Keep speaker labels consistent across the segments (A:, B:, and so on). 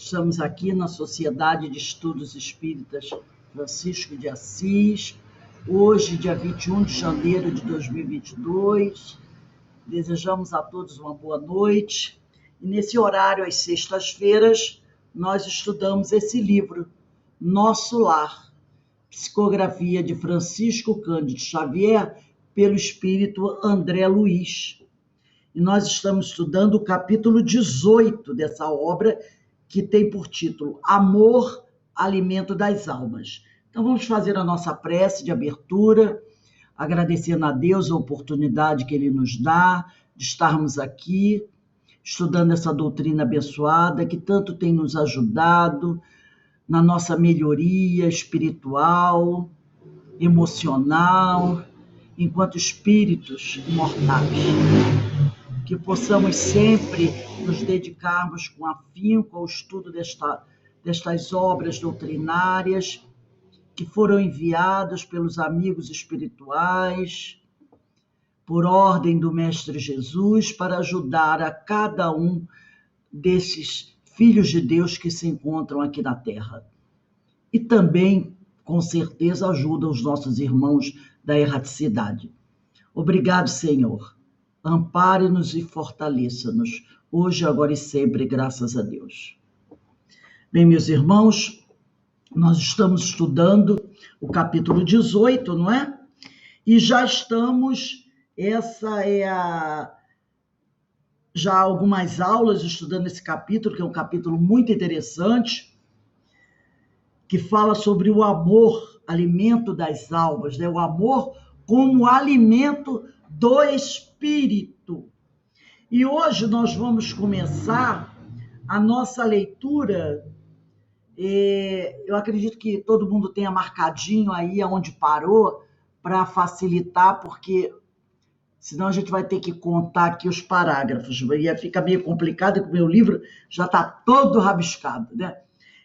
A: Estamos aqui na Sociedade de Estudos Espíritas Francisco de Assis, hoje, dia 21 de janeiro de 2022. Desejamos a todos uma boa noite. E nesse horário, às sextas-feiras, nós estudamos esse livro, Nosso Lar, psicografia de Francisco Cândido Xavier, pelo espírito André Luiz. E nós estamos estudando o capítulo 18 dessa obra, que tem por título Amor, Alimento das Almas. Então vamos fazer a nossa prece de abertura, agradecendo a Deus a oportunidade que Ele nos dá de estarmos aqui, estudando essa doutrina abençoada, que tanto tem nos ajudado na nossa melhoria espiritual, emocional, enquanto espíritos imortais. Que possamos sempre nos dedicarmos com afinco ao estudo destas obras doutrinárias que foram enviadas pelos amigos espirituais, por ordem do Mestre Jesus, para ajudar a cada um desses filhos de Deus que se encontram aqui na Terra. E também, com certeza, ajuda os nossos irmãos da erraticidade. Obrigado, Senhor. Ampare-nos e fortaleça-nos, hoje, agora e sempre, graças a Deus. Bem, meus irmãos, nós estamos estudando o capítulo 18, não é? E já estamos, já há algumas aulas estudando esse capítulo, que é um capítulo muito interessante, que fala sobre o amor, alimento das almas, né? O amor como alimento do espírito. E hoje nós vamos começar a nossa leitura. Eu acredito que todo mundo tenha marcadinho aí aonde parou, para facilitar, porque senão a gente vai ter que contar aqui os parágrafos, e fica meio complicado, porque o meu livro já está todo rabiscado, né?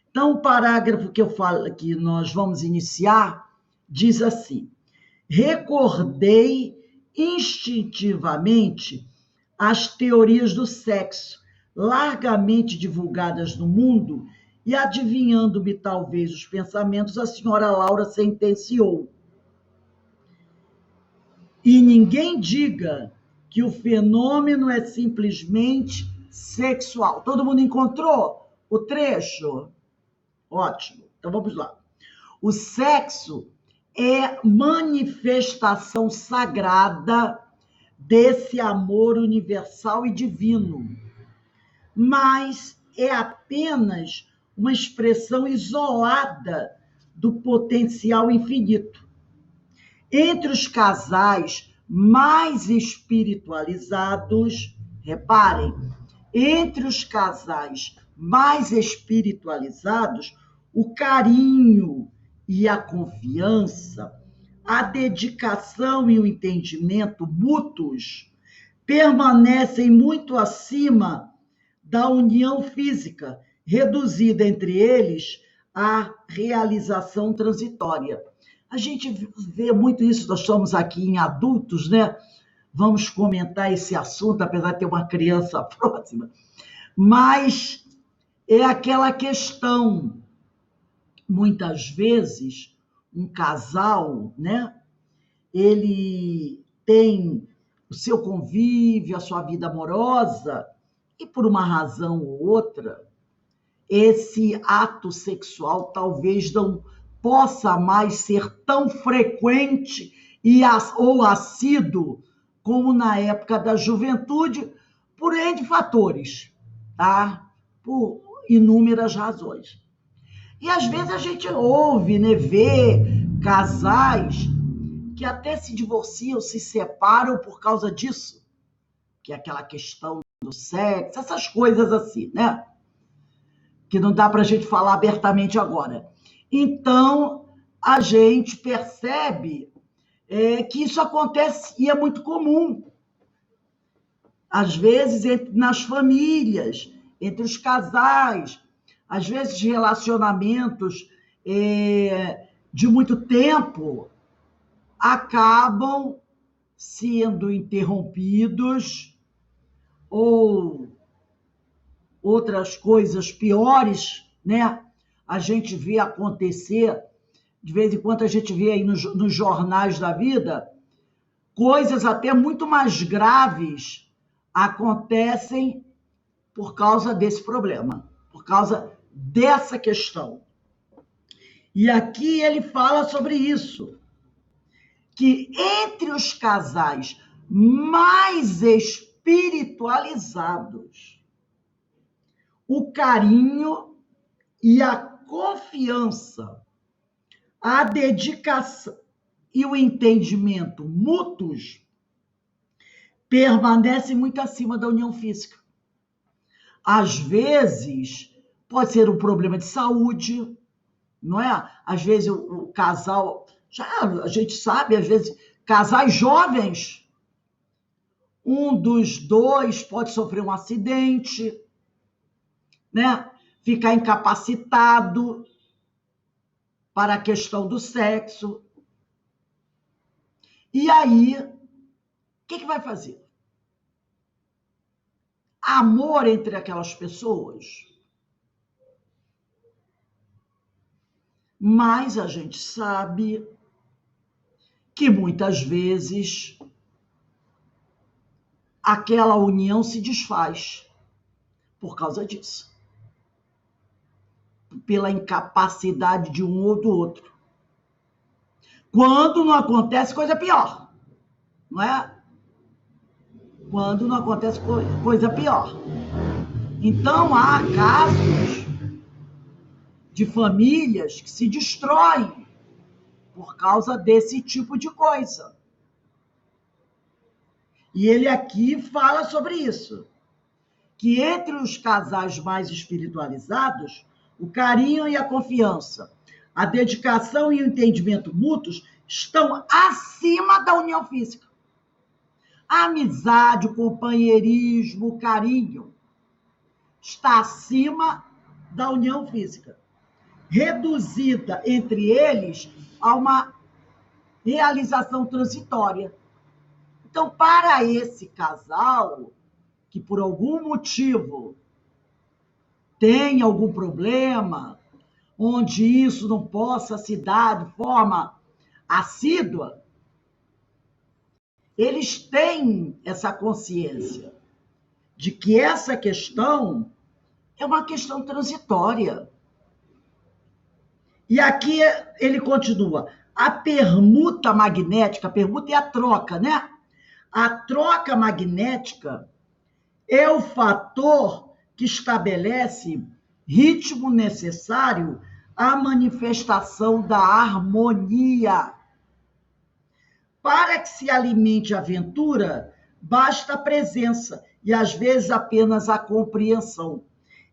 A: Então, o parágrafo que eu falo, que nós vamos iniciar, diz assim: recordei instintivamente as teorias do sexo, largamente divulgadas no mundo, e adivinhando-me talvez os pensamentos, a senhora Laura sentenciou: e ninguém diga que o fenômeno é simplesmente sexual. Todo mundo encontrou o trecho? Ótimo, então vamos lá. O sexo é manifestação sagrada desse amor universal e divino, mas é apenas uma expressão isolada do potencial infinito. Entre os casais mais espiritualizados, reparem, entre os casais mais espiritualizados, o carinho e a confiança, a dedicação e o entendimento mútuos permanecem muito acima da união física, reduzida entre eles à realização transitória. A gente vê muito isso, nós estamos aqui em adultos, né? Vamos comentar esse assunto, apesar de ter uma criança próxima, mas é aquela questão, muitas vezes, um casal, né? Ele tem o seu convívio, a sua vida amorosa, e por uma razão ou outra, esse ato sexual talvez não possa mais ser tão frequente ou assíduo como na época da juventude, por N fatores, tá? Por inúmeras razões. E às vezes a gente ouve, né, vê casais que até se divorciam, se separam por causa disso, que é aquela questão do sexo, essas coisas assim, né? Que não dá para a gente falar abertamente agora. Então, a gente percebe que isso acontece e é muito comum. Às vezes, nas famílias, entre os casais, às vezes relacionamentos de muito tempo acabam sendo interrompidos ou outras coisas piores, né? A gente vê acontecer, de vez em quando a gente vê aí nos jornais da vida, coisas até muito mais graves acontecem por causa desse problema, por causa dessa questão. E aqui ele fala sobre isso, que entre os casais mais espiritualizados, o carinho e a confiança, a dedicação e o entendimento mútuos permanecem muito acima da união física. Às vezes, pode ser um problema de saúde, não é? Às vezes o casal, já a gente sabe, às vezes, casais jovens, um dos dois pode sofrer um acidente, né? Ficar incapacitado para a questão do sexo. E aí, o que vai fazer? Amor entre aquelas pessoas? Mas a gente sabe que muitas vezes aquela união se desfaz por causa disso. Pela incapacidade de um ou do outro. Quando não acontece coisa pior, não é? Quando não acontece coisa pior. Então, há casos de famílias que se destroem por causa desse tipo de coisa. E ele aqui fala sobre isso, que entre os casais mais espiritualizados, o carinho e a confiança, a dedicação e o entendimento mútuos estão acima da união física. A amizade, o companheirismo, o carinho está acima da união física, reduzida entre eles a uma realização transitória. Então, para esse casal, que por algum motivo tem algum problema, onde isso não possa se dar de forma assídua, eles têm essa consciência de que essa questão é uma questão transitória. E aqui ele continua, a permuta magnética, a permuta é a troca, né? A troca magnética é o fator que estabelece ritmo necessário à manifestação da harmonia. Para que se alimente a aventura, basta a presença e, às vezes, apenas a compreensão.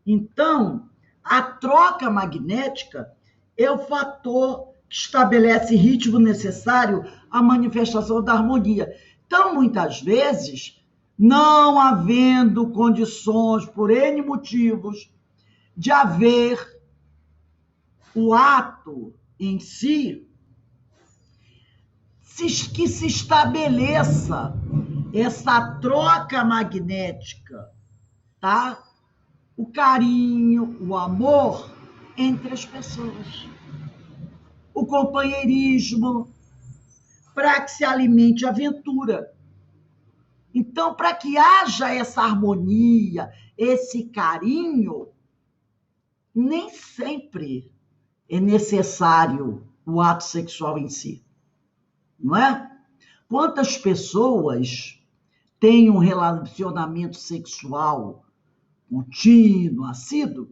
A: Então, a troca magnética é o fator que estabelece ritmo necessário à manifestação da harmonia. Então, muitas vezes, não havendo condições, por N motivos, de haver o ato em si, que se estabeleça essa troca magnética, tá? O carinho, o amor entre as pessoas, o companheirismo, para que se alimente a aventura. Então, para que haja essa harmonia, esse carinho, nem sempre é necessário o ato sexual em si, não é? Quantas pessoas têm um relacionamento sexual contínuo, assíduo,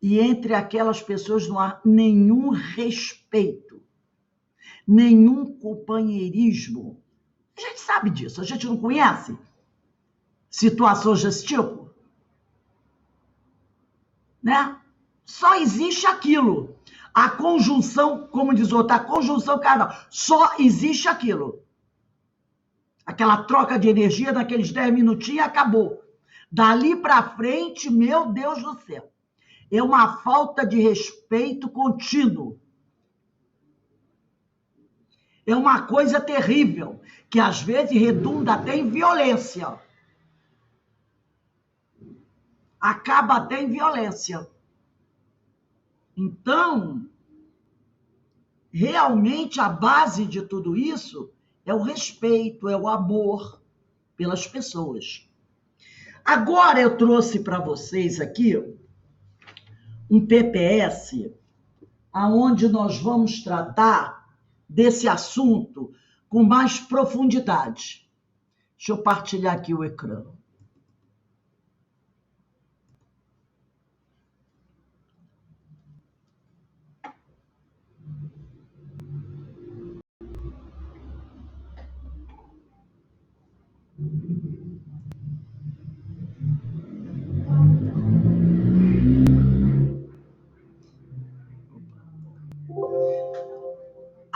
A: e entre aquelas pessoas não há nenhum respeito, nenhum companheirismo. A gente sabe disso, a gente não conhece situações desse tipo, né? Só existe aquilo. A conjunção, como diz o outro, a conjunção carnal, só existe aquilo. Aquela troca de energia naqueles 10 minutinhos e acabou. Dali para frente, meu Deus do céu, é uma falta de respeito contínuo. É uma coisa terrível, que às vezes redunda até em violência. acaba até em violência. Então, realmente a base de tudo isso é o respeito, é o amor pelas pessoas. Agora eu trouxe para vocês aqui um PPS, aonde nós vamos tratar desse assunto com mais profundidade. Deixa eu partilhar aqui o ecrã.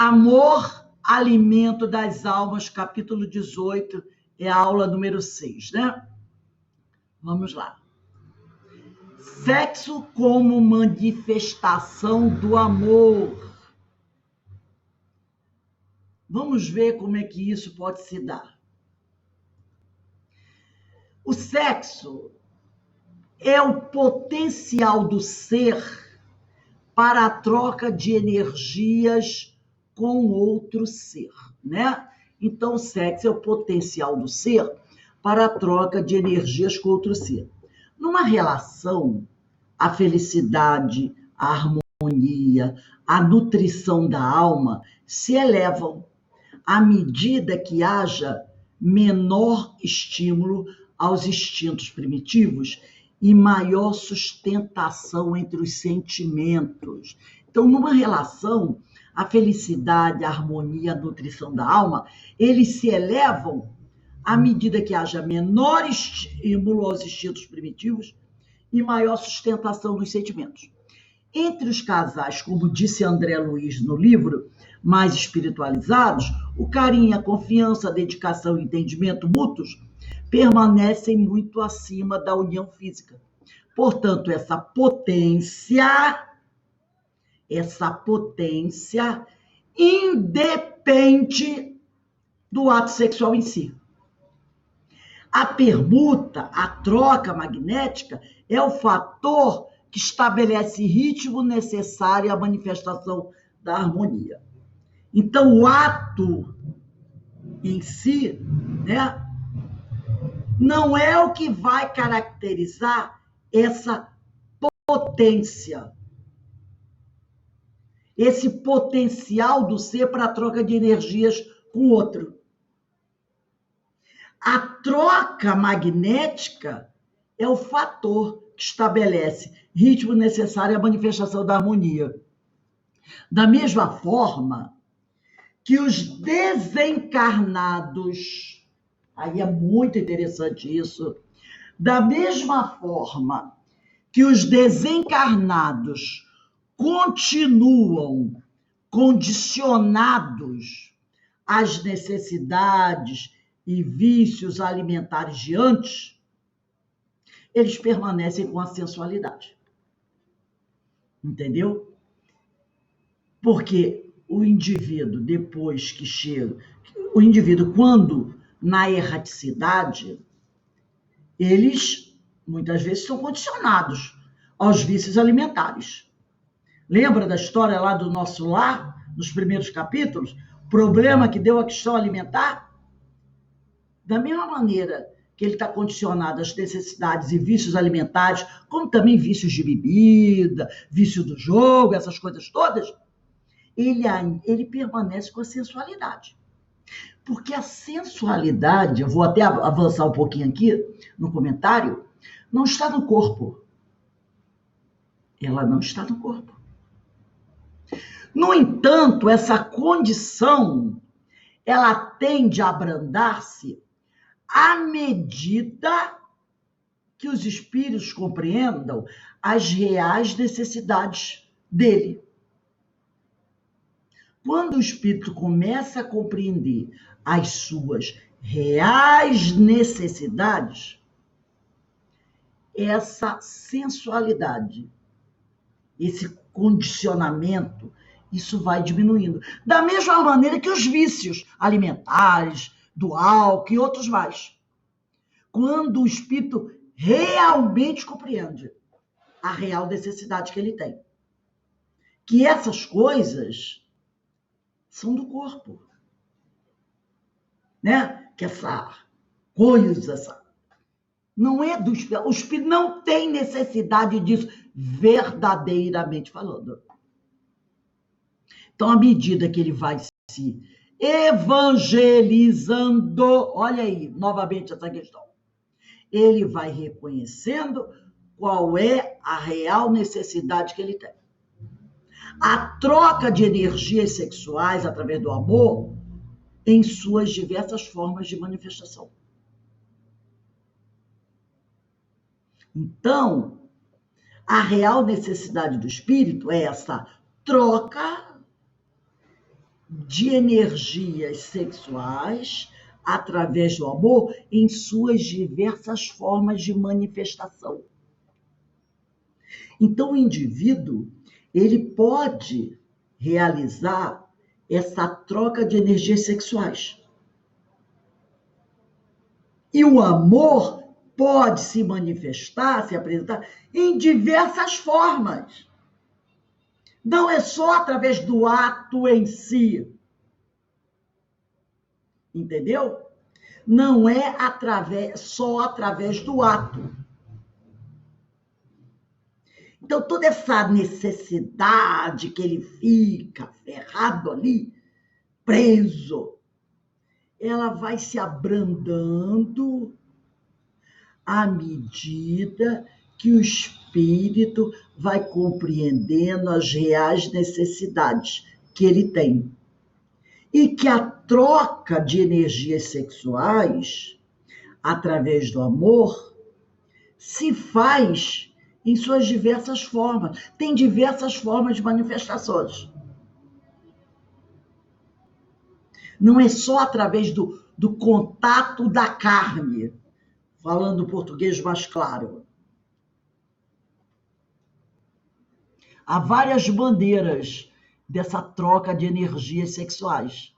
A: Amor, alimento das almas, capítulo 18, é a aula número 6, né? Vamos lá. Sexo como manifestação do amor. Vamos ver como é que isso pode se dar. O sexo é o potencial do ser para a troca de energias com outro ser, né? Então, o sexo é o potencial do ser para a troca de energias com outro ser. Numa relação, a felicidade, a harmonia, a nutrição da alma se elevam à medida que haja menor estímulo aos instintos primitivos e maior sustentação entre os sentimentos. Então, numa relação, a felicidade, a harmonia, a nutrição da alma, eles se elevam à medida que haja menor estímulo aos instintos primitivos e maior sustentação dos sentimentos. Entre os casais, como disse André Luiz no livro, mais espiritualizados, o carinho, a confiança, a dedicação e o entendimento mútuos permanecem muito acima da união física. Portanto, essa potência independe do ato sexual em si. A permuta, a troca magnética, é o fator que estabelece ritmo necessário à manifestação da harmonia. Então, o ato em si, né, não é o que vai caracterizar essa potência, esse potencial do ser para a troca de energias com o outro. A troca magnética é o fator que estabelece ritmo necessário à manifestação da harmonia. Da mesma forma que os desencarnados, aí é muito interessante isso, da mesma forma que os desencarnados continuam condicionados às necessidades e vícios alimentares de antes, eles permanecem com a sensualidade. Entendeu? Porque o indivíduo, depois que chega, o indivíduo, quando na erraticidade, eles muitas vezes são condicionados aos vícios alimentares. Lembra da história lá do Nosso Lar, nos primeiros capítulos? O problema que deu a questão alimentar? Da mesma maneira que ele está condicionado às necessidades e vícios alimentares, como também vícios de bebida, vício do jogo, essas coisas todas, ele permanece com a sensualidade. Porque a sensualidade, eu vou até avançar um pouquinho aqui no comentário, não está no corpo. Ela não está no corpo. No entanto, essa condição, ela tende a abrandar-se à medida que os espíritos compreendam as reais necessidades dele. Quando o espírito começa a compreender as suas reais necessidades, essa sensualidade, esse condicionamento, isso vai diminuindo. Da mesma maneira que os vícios alimentares, do álcool e outros mais. Quando o espírito realmente compreende a real necessidade que ele tem. Que essas coisas são do corpo, né? Que essa coisa, não é do espírito. O espírito não tem necessidade disso, verdadeiramente falando. Então, à medida que ele vai se evangelizando, olha aí, novamente essa questão, ele vai reconhecendo qual é a real necessidade que ele tem. A troca de energias sexuais através do amor em suas diversas formas de manifestação. Então, a real necessidade do espírito é essa troca de energias sexuais através do amor em suas diversas formas de manifestação. Então, o indivíduo, ele pode realizar essa troca de energias sexuais. E o amor pode se manifestar, se apresentar em diversas formas. Não é só através do ato em si. Entendeu? Não é só através do ato. Então, toda essa necessidade que ele fica ferrado ali, preso, ela vai se abrandando à medida que o espírito vai compreendendo as reais necessidades que ele tem. E que a troca de energias sexuais, através do amor, se faz em suas diversas formas. Tem diversas formas de manifestações. Não é só através do contato da carne, falando português mais claro. Há várias bandeiras dessa troca de energias sexuais.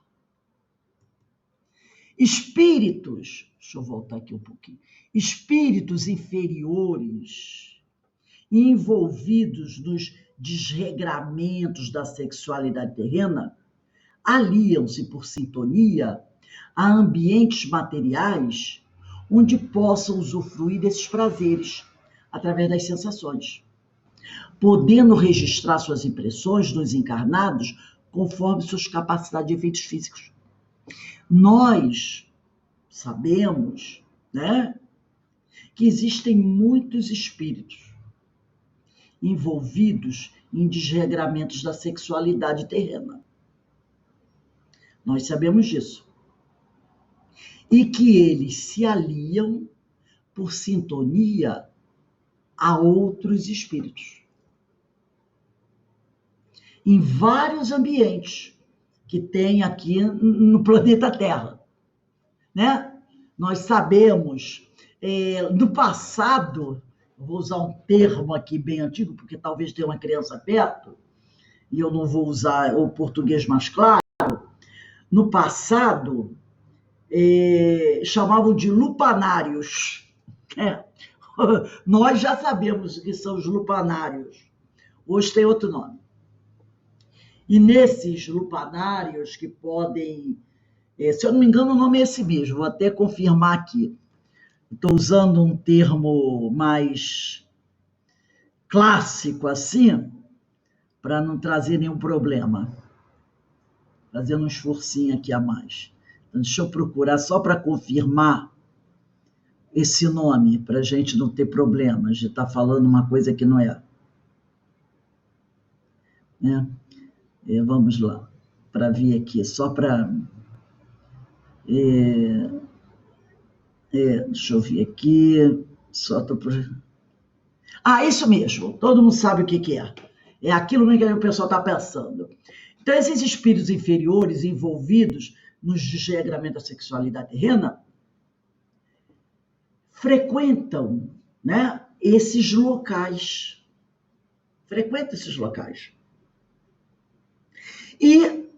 A: Espíritos, deixa eu voltar aqui um pouquinho, espíritos inferiores, envolvidos nos desregramentos da sexualidade terrena, aliam-se por sintonia a ambientes materiais onde possam usufruir desses prazeres através das sensações, podendo registrar suas impressões nos encarnados conforme suas capacidades de efeitos físicos. Nós sabemos, né, que existem muitos espíritos envolvidos em desregramentos da sexualidade terrena. Nós sabemos disso. E que eles se aliam por sintonia a outros espíritos. Em vários ambientes que tem aqui no planeta Terra, né? Nós sabemos, no passado, vou usar um termo aqui bem antigo, porque talvez tenha uma criança perto, e eu não vou usar o português mais claro. No passado, chamavam de lupanários. Nós já sabemos o que são os lupanários. Hoje tem outro nome. E nesses lupanários que podem... se eu não me engano, o nome é esse mesmo. Vou até confirmar aqui. Estou usando um termo mais clássico assim, para não trazer nenhum problema. Fazendo um esforcinho aqui a mais. Então, deixa eu procurar só para confirmar esse nome, para a gente não ter problemas de estar falando uma coisa que não é. Né? Vamos lá, para vir aqui, só para... deixa eu ver aqui, só estou... isso mesmo, todo mundo sabe o que é. É aquilo que o pessoal está pensando. Então, esses espíritos inferiores envolvidos nos desregramentos da sexualidade terrena frequentam, né, esses locais. Frequentam esses locais. E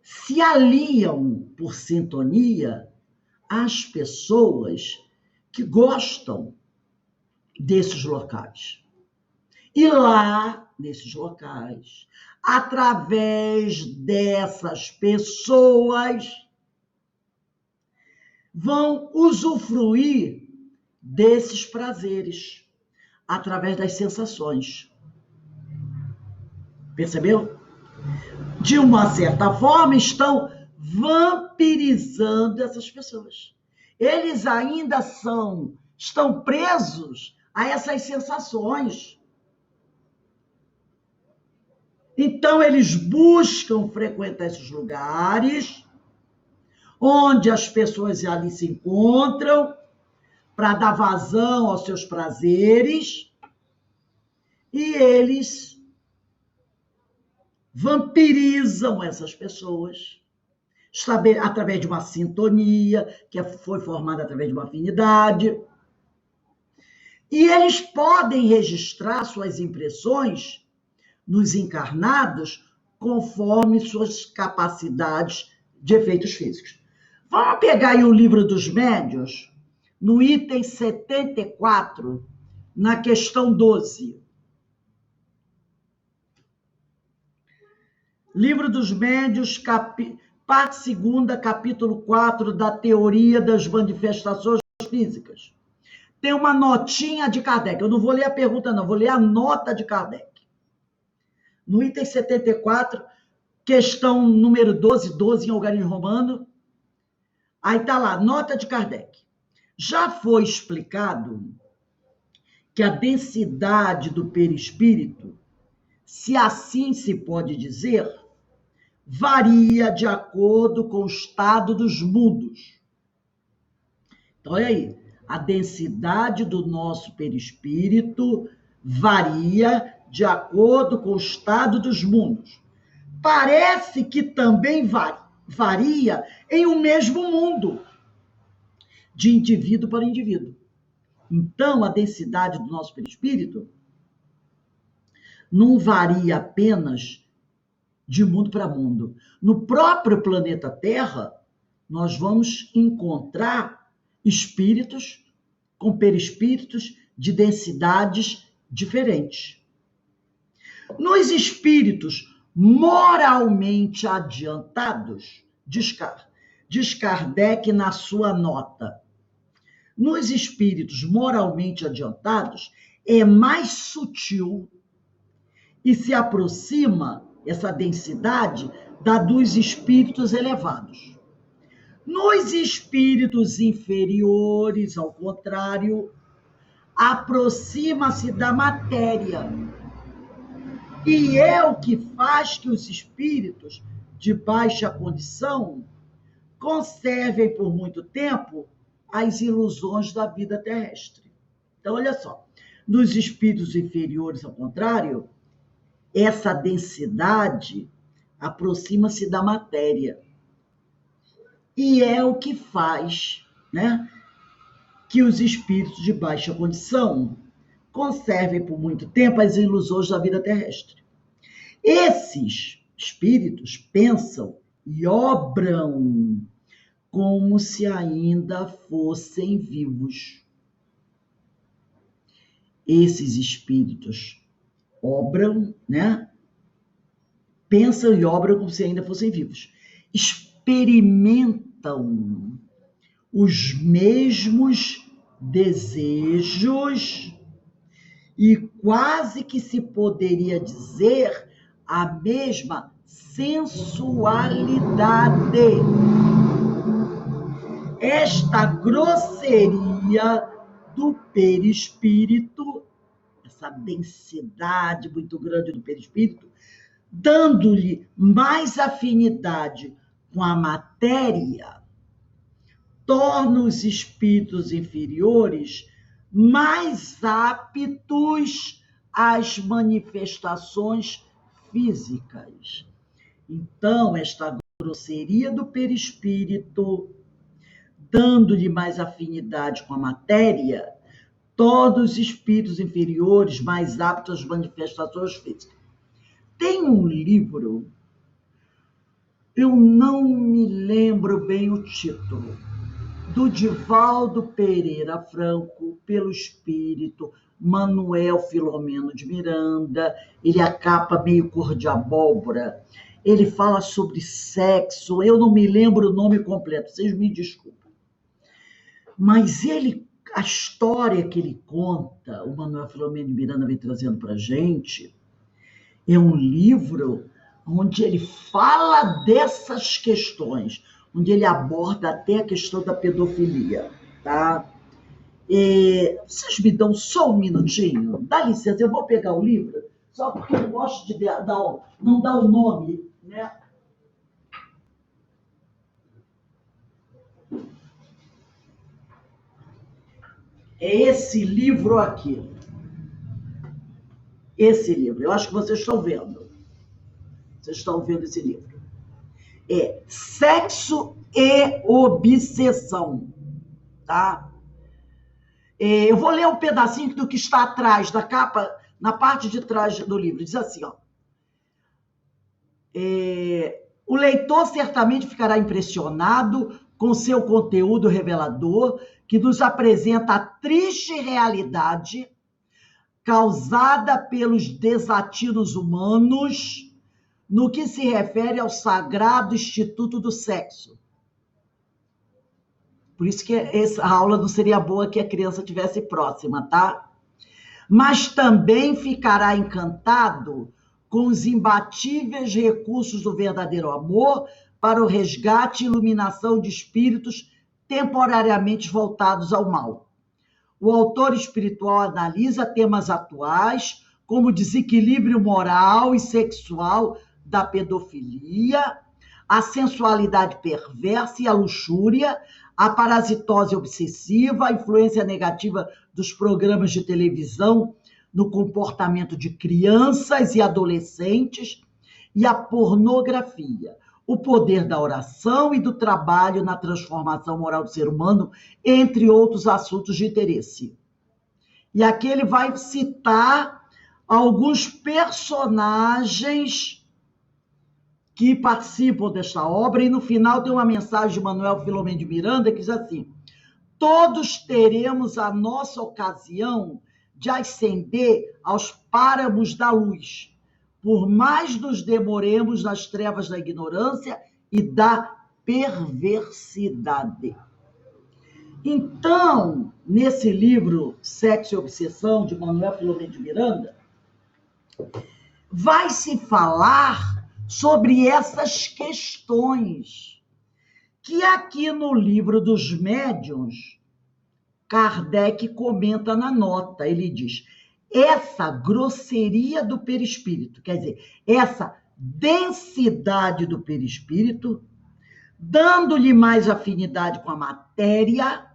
A: se aliam por sintonia às pessoas que gostam desses locais. E lá, nesses locais, através dessas pessoas, vão usufruir desses prazeres, através das sensações. Percebeu? De uma certa forma, estão vampirizando essas pessoas. Eles ainda estão presos a essas sensações. Então, eles buscam frequentar esses lugares onde as pessoas ali se encontram para dar vazão aos seus prazeres, e eles vampirizam essas pessoas através de uma sintonia que foi formada através de uma afinidade. E eles podem registrar suas impressões nos encarnados conforme suas capacidades de efeitos físicos. Vamos pegar aí o Livro dos Médiuns, no item 74, na questão 12. Livro dos Médiuns, parte 2ª, capítulo 4, da teoria das manifestações físicas. Tem uma notinha de Kardec. Eu não vou ler a pergunta, não. Vou ler a nota de Kardec. No item 74, questão número 12 em algarismo romano. Aí está lá, nota de Kardec. Já foi explicado que a densidade do perispírito, se assim se pode dizer, varia de acordo com o estado dos mundos. Então, olha aí, a densidade do nosso perispírito varia de acordo com o estado dos mundos. Parece que também varia em um mesmo mundo, de indivíduo para indivíduo. Então, a densidade do nosso perispírito não varia apenas de mundo para mundo. No próprio planeta Terra, nós vamos encontrar espíritos com perispíritos de densidades diferentes. Nos espíritos moralmente adiantados, diz Kardec na sua nota, nos espíritos moralmente adiantados é mais sutil e se aproxima essa densidade da dos espíritos elevados. Nos espíritos inferiores, ao contrário, aproxima-se da matéria. E é o que faz que os espíritos de baixa condição conservem por muito tempo as ilusões da vida terrestre. Então, olha só, nos espíritos inferiores, ao contrário, essa densidade aproxima-se da matéria. E é o que faz, né, que os espíritos de baixa condição conservem por muito tempo as ilusões da vida terrestre. Esses espíritos pensam e obram como se ainda fossem vivos. Esses espíritos obram, né? Pensam e obram como se ainda fossem vivos. Experimentam os mesmos desejos e quase que se poderia dizer a mesma sensualidade. Esta grosseria do perispírito, essa densidade muito grande do perispírito, dando-lhe mais afinidade com a matéria, torna os espíritos inferiores mais aptos às manifestações físicas. Então, esta grosseria do perispírito, dando-lhe mais afinidade com a matéria, torna os espíritos inferiores mais aptos às manifestações físicas. Tem um livro, eu não me lembro bem o título, do Divaldo Pereira Franco, pelo Espírito, Manuel Filomeno de Miranda, ele é a capa meio cor de abóbora, ele fala sobre sexo, eu não me lembro o nome completo, vocês me desculpem. Mas a história que ele conta, o Manuel Filomeno de Miranda vem trazendo para a gente, é um livro onde ele fala dessas questões, onde ele aborda até a questão da pedofilia, tá? Vocês me dão só um minutinho? Dá licença, eu vou pegar o livro, só porque eu gosto de não dar o nome, né? É esse livro aqui. Esse livro, eu acho que vocês estão vendo. Vocês estão vendo esse livro. É Sexo e Obsessão, tá? Eu vou ler um pedacinho do que está atrás da capa, na parte de trás do livro. Diz assim, ó. O leitor certamente ficará impressionado com seu conteúdo revelador, que nos apresenta a triste realidade causada pelos desatinos humanos no que se refere ao sagrado instituto do sexo. Por isso que essa aula não seria boa que a criança estivesse próxima, tá? Mas também ficará encantado com os imbatíveis recursos do verdadeiro amor para o resgate e iluminação de espíritos temporariamente voltados ao mal. O autor espiritual analisa temas atuais, como o desequilíbrio moral e sexual da pedofilia, a sensualidade perversa e a luxúria, a parasitose obsessiva, a influência negativa dos programas de televisão no comportamento de crianças e adolescentes e a pornografia, o poder da oração e do trabalho na transformação moral do ser humano, entre outros assuntos de interesse. E aqui ele vai citar alguns personagens que participam desta obra, e no final tem uma mensagem de Manuel Filomeno de Miranda que diz assim: todos teremos a nossa ocasião de ascender aos páramos da luz, por mais nos demoremos nas trevas da ignorância e da perversidade. Então, nesse livro Sexo e Obsessão, de Manuel Filomeno de Miranda, vai se falar sobre essas questões que aqui no livro dos médiuns, Kardec comenta na nota. Ele diz: essa grosseria do perispírito, quer dizer, essa densidade do perispírito, dando-lhe mais afinidade com a matéria,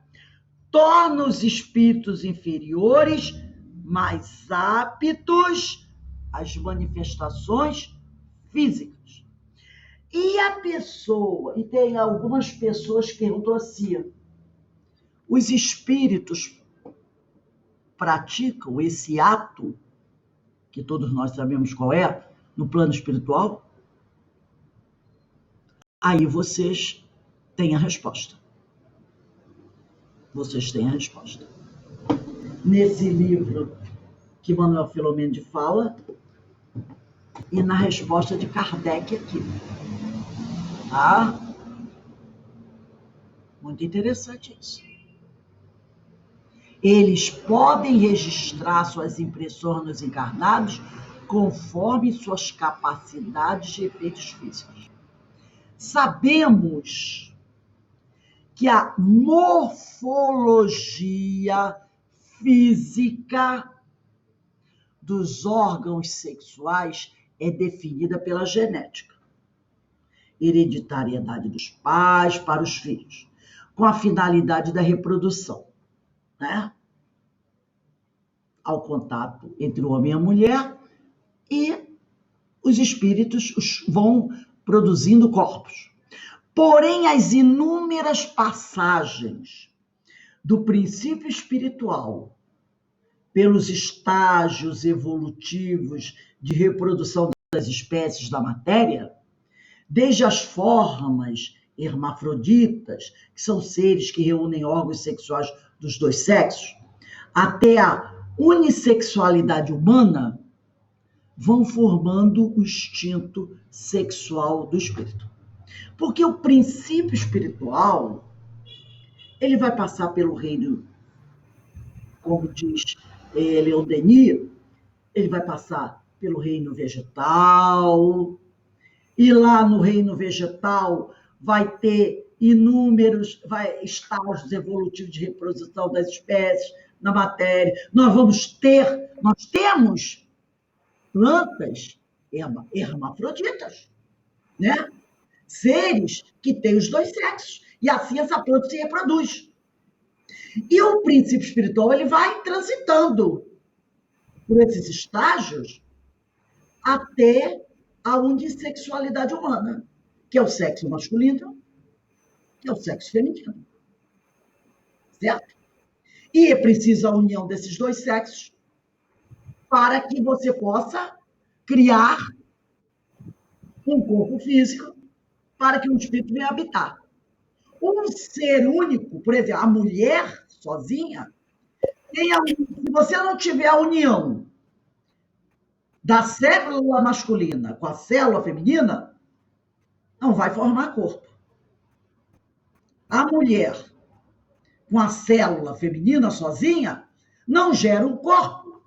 A: torna os espíritos inferiores mais aptos às manifestações físicas. E tem algumas pessoas que perguntam assim: os espíritos praticam esse ato, que todos nós sabemos qual é, no plano espiritual? Aí vocês têm a resposta. Vocês têm a resposta. Nesse livro que Manuel Filomeno de fala, e na resposta de Kardec aqui. Tá? Muito interessante isso. Eles podem registrar suas impressões nos encarnados conforme suas capacidades de efeitos físicos. Sabemos que a morfologia física dos órgãos sexuais é definida pela genética, hereditariedade dos pais para os filhos, com a finalidade da reprodução, né? Ao contato entre o homem e a mulher, e os espíritos vão produzindo corpos. Porém, as inúmeras passagens do princípio espiritual pelos estágios evolutivos de reprodução das espécies da matéria, desde as formas hermafroditas, que são seres que reúnem órgãos sexuais dos dois sexos, até a unissexualidade humana vão formando o instinto sexual do espírito. Porque o princípio espiritual, ele vai passar pelo reino, como diz Leon Denis, ele vai passar pelo reino vegetal, e lá no reino vegetal vai ter inúmeros estágios evolutivos de reprodução das espécies na matéria. Nós temos plantas hermafroditas, né? Seres que têm os dois sexos, e assim essa planta se reproduz. E o princípio espiritual ele vai transitando por esses estágios até a unissexualidade humana, que é o sexo masculino, que é o sexo feminino. Certo? E é preciso a união desses dois sexos para que você possa criar um corpo físico para que o espírito venha habitar. Um ser único, por exemplo, a mulher sozinha, se você não tiver a união da célula masculina com a célula feminina, não vai formar corpo. A mulher com a célula feminina sozinha não gera um corpo.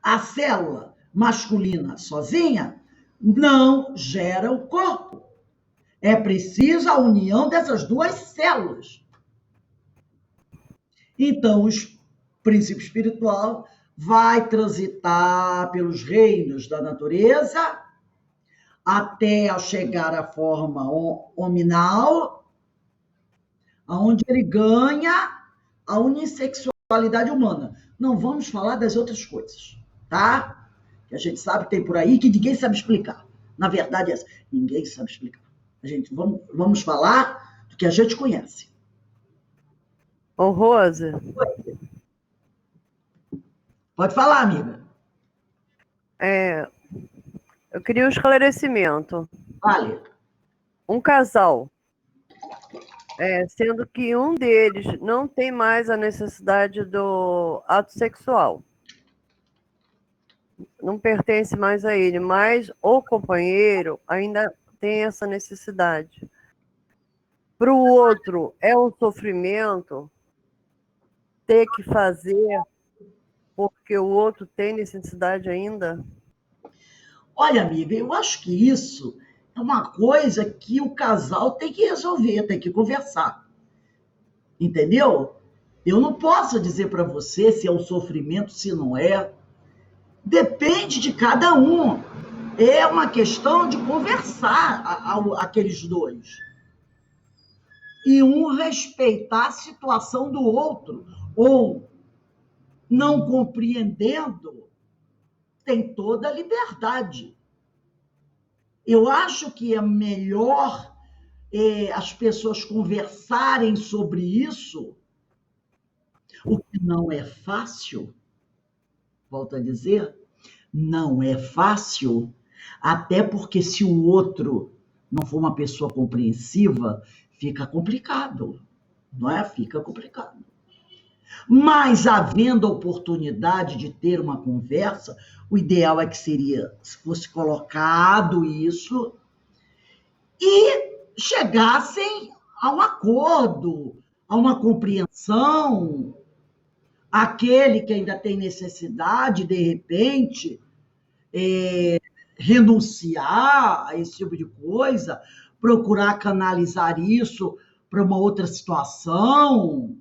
A: A célula masculina sozinha não gera o corpo. É preciso a união dessas duas células. Então, o princípio espiritual vai transitar pelos reinos da natureza até chegar à forma hominal, onde ele ganha a unissexualidade humana. Não vamos falar das outras coisas, tá? Que a gente sabe que tem por aí que ninguém sabe explicar. Na verdade, ninguém sabe explicar. Vamos falar do que a gente conhece.
B: Ô, Rosa.
A: Pode falar, amiga.
B: Eu queria um esclarecimento.
A: Vale.
B: Um casal, sendo que um deles não tem mais a necessidade do ato sexual, não pertence mais a ele, mas o companheiro ainda tem essa necessidade. Para o outro, é um sofrimento ter que fazer porque o outro tem necessidade ainda?
A: Olha, amiga, eu acho que isso é uma coisa que o casal tem que resolver, tem que conversar. Entendeu? Eu não posso dizer para você se é um sofrimento, se não é. Depende de cada um. É uma questão de conversar aqueles dois. E um respeitar a situação do outro. Ou, não compreendendo, tem toda a liberdade. Eu acho que é melhor as pessoas conversarem sobre isso, o que não é fácil, volto a dizer, não é fácil, até porque se o outro não for uma pessoa compreensiva, fica complicado, não é? Fica complicado. Mas, havendo a oportunidade de ter uma conversa, o ideal é que seria, se fosse colocado isso, e chegassem a um acordo, a uma compreensão. Aquele que ainda tem necessidade, de repente, renunciar a esse tipo de coisa, procurar canalizar isso para uma outra situação,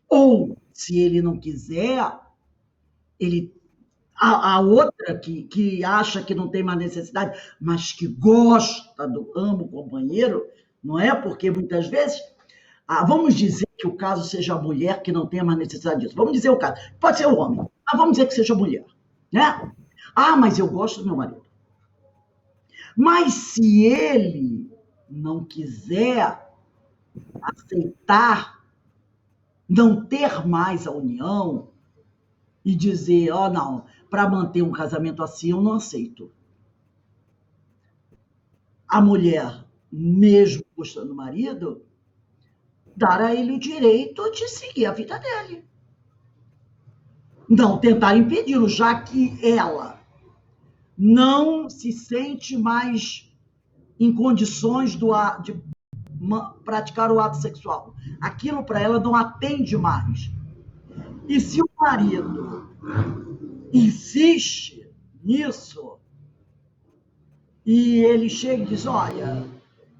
A: ou, se ele não quiser, a outra que acha que não tem mais necessidade, mas que gosta ama o companheiro, não é? Porque muitas vezes, vamos dizer que o caso seja a mulher que não tenha mais necessidade disso. Vamos dizer o caso. Pode ser o homem, mas vamos dizer que seja a mulher, né? Mas eu gosto do meu marido. Mas se ele não quiser aceitar, não ter mais a união e dizer, não, para manter um casamento assim eu não aceito. A mulher, mesmo gostando do marido, dar a ele o direito de seguir a vida dele. Não, tentar impedi-lo, já que ela não se sente mais em condições de praticar o ato sexual. Aquilo para ela não atende mais. E se o marido insiste nisso, e ele chega e diz: olha,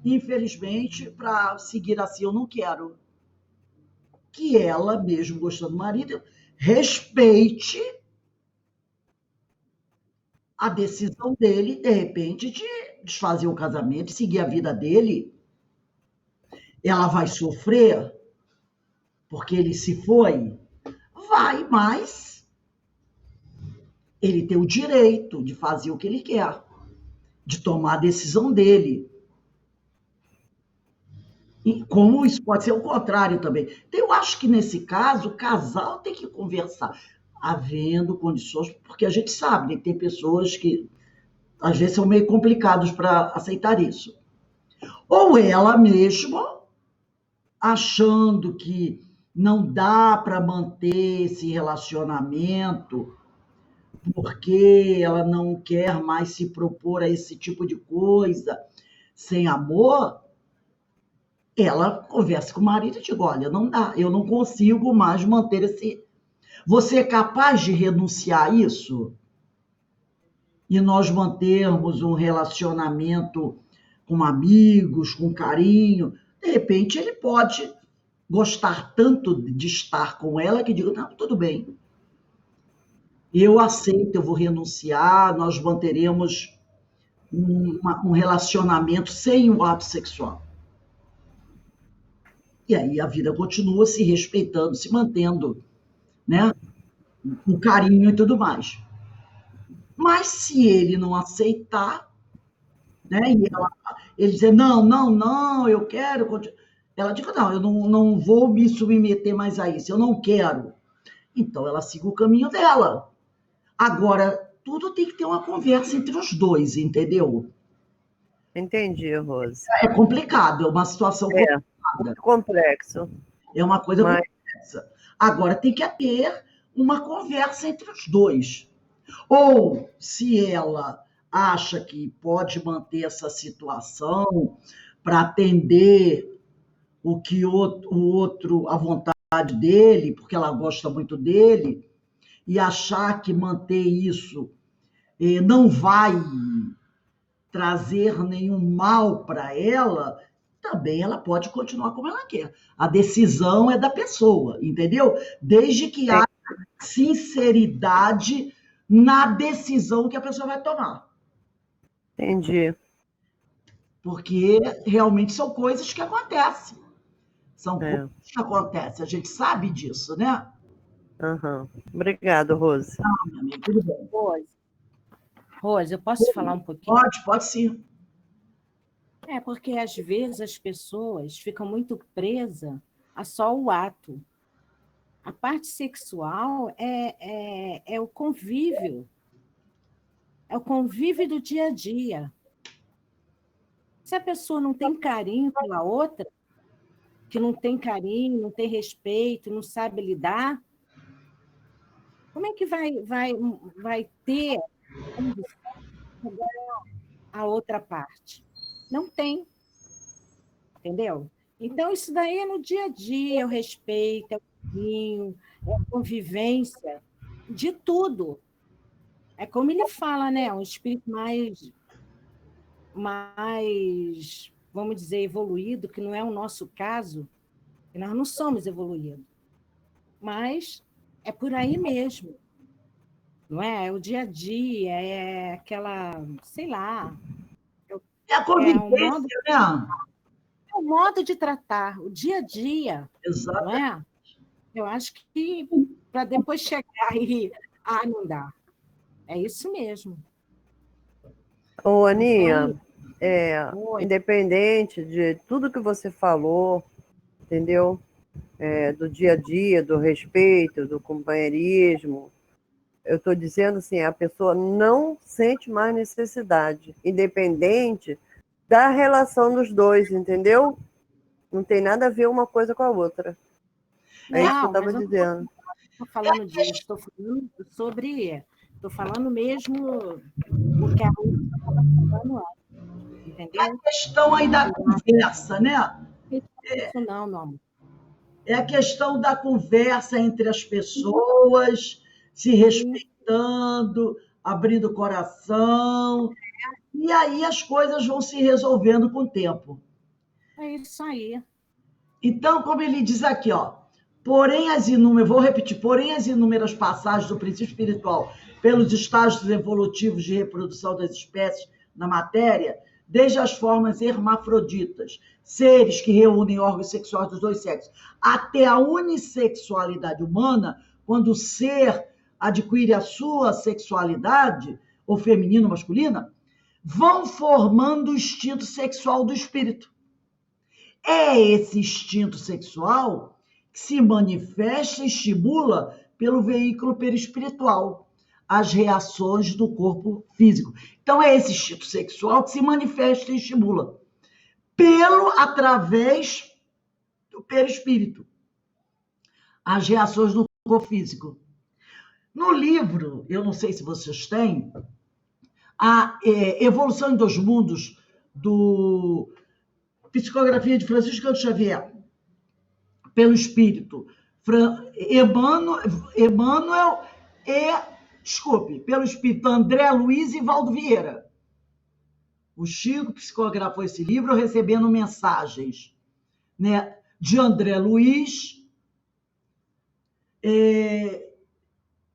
A: infelizmente, para seguir assim eu não quero. Que ela, mesmo gostando do marido, respeite a decisão dele, de repente, de desfazer o casamento, seguir a vida dele. Ela vai sofrer porque ele se foi? Vai, mas ele tem o direito de fazer o que ele quer, de tomar a decisão dele. E como isso pode ser o contrário também. Então, eu acho que nesse caso, o casal tem que conversar, havendo condições, porque a gente sabe, né, que tem pessoas que às vezes são meio complicados para aceitar isso. Ou ela mesma, achando que não dá para manter esse relacionamento, porque ela não quer mais se propor a esse tipo de coisa sem amor, ela conversa com o marido e diz: olha, não dá, eu não consigo mais manter esse. Você é capaz de renunciar a isso? E nós mantermos um relacionamento com amigos, com carinho. De repente, ele pode gostar tanto de estar com ela que diga: não, tudo bem, eu aceito, eu vou renunciar, nós manteremos um relacionamento sem o ato sexual. E aí a vida continua se respeitando, se mantendo, né? Com carinho e tudo mais. Mas se ele não aceitar, né? E ele dizer: não, não, não, eu quero. Ela diz: não, eu não vou me submeter mais a isso, eu não quero. Então ela siga o caminho dela. Agora, tudo tem que ter uma conversa entre os dois, entendeu?
B: Entendi, Rose.
A: É complicado, é uma situação complicada.
B: Muito complexo.
A: É uma coisa complexa. Agora, tem que ter uma conversa entre os dois. Ou, se ela acha que pode manter essa situação para atender o que o outro, a vontade dele, porque ela gosta muito dele, e achar que manter isso não vai trazer nenhum mal para ela, também ela pode continuar como ela quer. A decisão é da pessoa, entendeu? Desde que haja sinceridade na decisão que a pessoa vai tomar.
B: Entendi.
A: Porque realmente são coisas que acontecem. São
B: É.
A: coisas que acontecem, a gente sabe disso, né?
B: Uhum. Obrigado, Rose.
A: Minha amiga, tudo bem.
C: Rose, eu posso falar um pouquinho?
A: Pode sim.
C: É, porque às vezes as pessoas ficam muito presas a só o ato. A parte sexual é o convívio. É o convívio do dia a dia. Se a pessoa não tem carinho pela outra, que não tem carinho, não tem respeito, não sabe lidar, como é que vai ter a outra parte? Não tem, entendeu? Então, isso daí é no dia a dia, é o respeito, é o carinho, é a convivência, de tudo. É como ele fala, né? Um espírito mais, vamos dizer, evoluído, que não é o nosso caso, que nós não somos evoluídos. Mas é por aí mesmo, não é? É o dia a dia, é aquela, sei lá,
A: É a convivência, né?
C: é o modo de tratar, o dia a dia,
A: Exato.
C: não é? Eu acho que para depois chegar aí, não dá. É isso mesmo.
B: Ô, Aninha,
C: Oi.
B: independente de tudo que você falou, entendeu? Do dia a dia, do respeito, do companheirismo, eu estou dizendo assim, a pessoa não sente mais necessidade, independente da relação dos dois, entendeu? Não tem nada a ver uma coisa com a outra. É isso que eu
C: Não,
B: estava
C: mas
B: dizendo.
C: estou falando disso, estou falando sobre. Estou falando mesmo o que a Ruth estava falando antes, entendeu?
A: Questão aí da conversa, né?
C: Isso não, meu amor.
A: É a questão da conversa entre as pessoas, se respeitando, abrindo o coração, e aí as coisas vão se resolvendo com o tempo.
C: É isso aí.
A: Então, como ele diz aqui, ó, porém as inúmeras, vou repetir, porém as inúmeras passagens do princípio espiritual pelos estágios evolutivos de reprodução das espécies na matéria, desde as formas hermafroditas, seres que reúnem órgãos sexuais dos dois sexos, até a unissexualidade humana, quando o ser adquire a sua sexualidade, ou feminina ou masculina, vão formando o instinto sexual do espírito. É esse instinto sexual que se manifesta e estimula pelo veículo perispiritual, as reações do corpo físico. Então, é esse instinto sexual que se manifesta e estimula através do perispírito, as reações do corpo físico. No livro, eu não sei se vocês têm, a Evolução em Dois Mundos, do Psicografia de Francisco Cândido Xavier, pelo Espírito, Emmanuel pelo Espírito André Luiz e Valdo Vieira. O Chico psicografou esse livro recebendo mensagens, né, de André Luiz,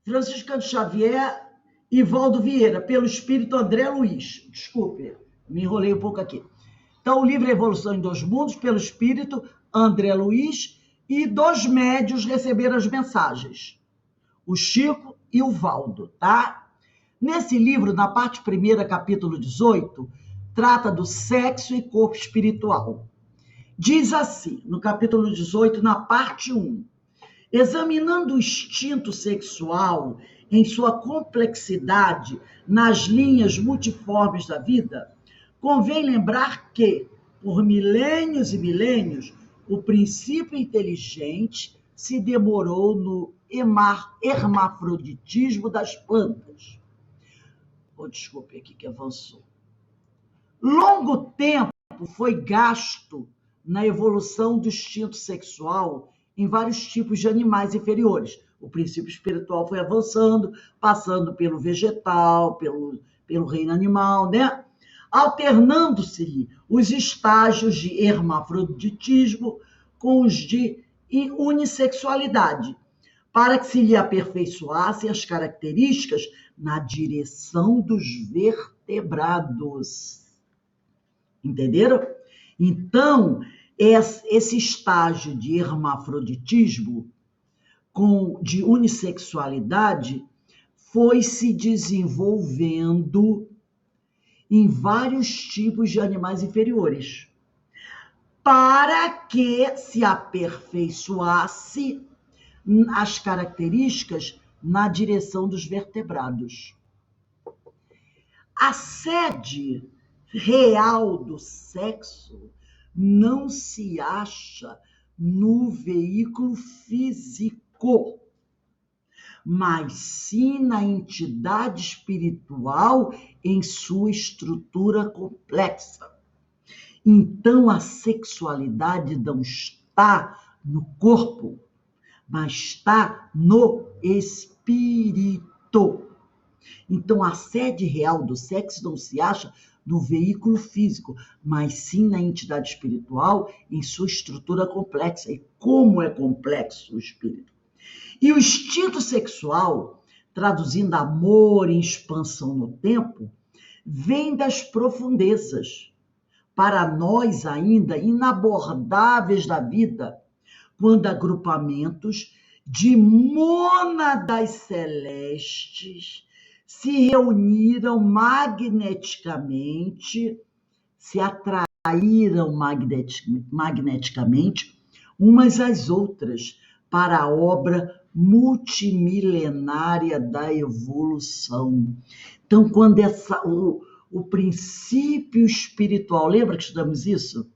A: Francisco Cândido Xavier e Valdo Vieira, pelo Espírito André Luiz. Desculpe, me enrolei um pouco aqui. Então, o livro Evolução em Dois Mundos, pelo Espírito André Luiz, e dois médios receberam as mensagens, o Chico e o Valdo, tá? Nesse livro, na parte 1ª, capítulo 18, trata do sexo e corpo espiritual. Diz assim, no capítulo 18, na parte 1, examinando o instinto sexual em sua complexidade nas linhas multiformes da vida, convém lembrar que, por milênios e milênios, o princípio inteligente se demorou no hermafroditismo das plantas. Desculpe aqui que avançou. Longo tempo foi gasto na evolução do instinto sexual em vários tipos de animais inferiores. O princípio espiritual foi avançando, passando pelo vegetal, pelo reino animal, né? Alternando-se os estágios de hermafroditismo com os de unissexualidade, para que se lhe aperfeiçoassem as características na direção dos vertebrados. Entenderam? Então, esse estágio de hermafroditismo de unissexualidade foi se desenvolvendo em vários tipos de animais inferiores, para que se aperfeiçoasse as características na direção dos vertebrados. A sede real do sexo não se acha no veículo físico, mas sim na entidade espiritual em sua estrutura complexa. Então, a sexualidade não está no corpo, mas está no espírito. Então, a sede real do sexo não se acha no veículo físico, mas sim na entidade espiritual em sua estrutura complexa. E como é complexo o espírito. E o instinto sexual, traduzindo amor em expansão no tempo, vem das profundezas, para nós ainda inabordáveis da vida, quando agrupamentos de mônadas celestes se reuniram magneticamente, se atraíram magneticamente umas às outras para a obra multimilenária da evolução. Então, quando o princípio espiritual, lembra que estudamos isso?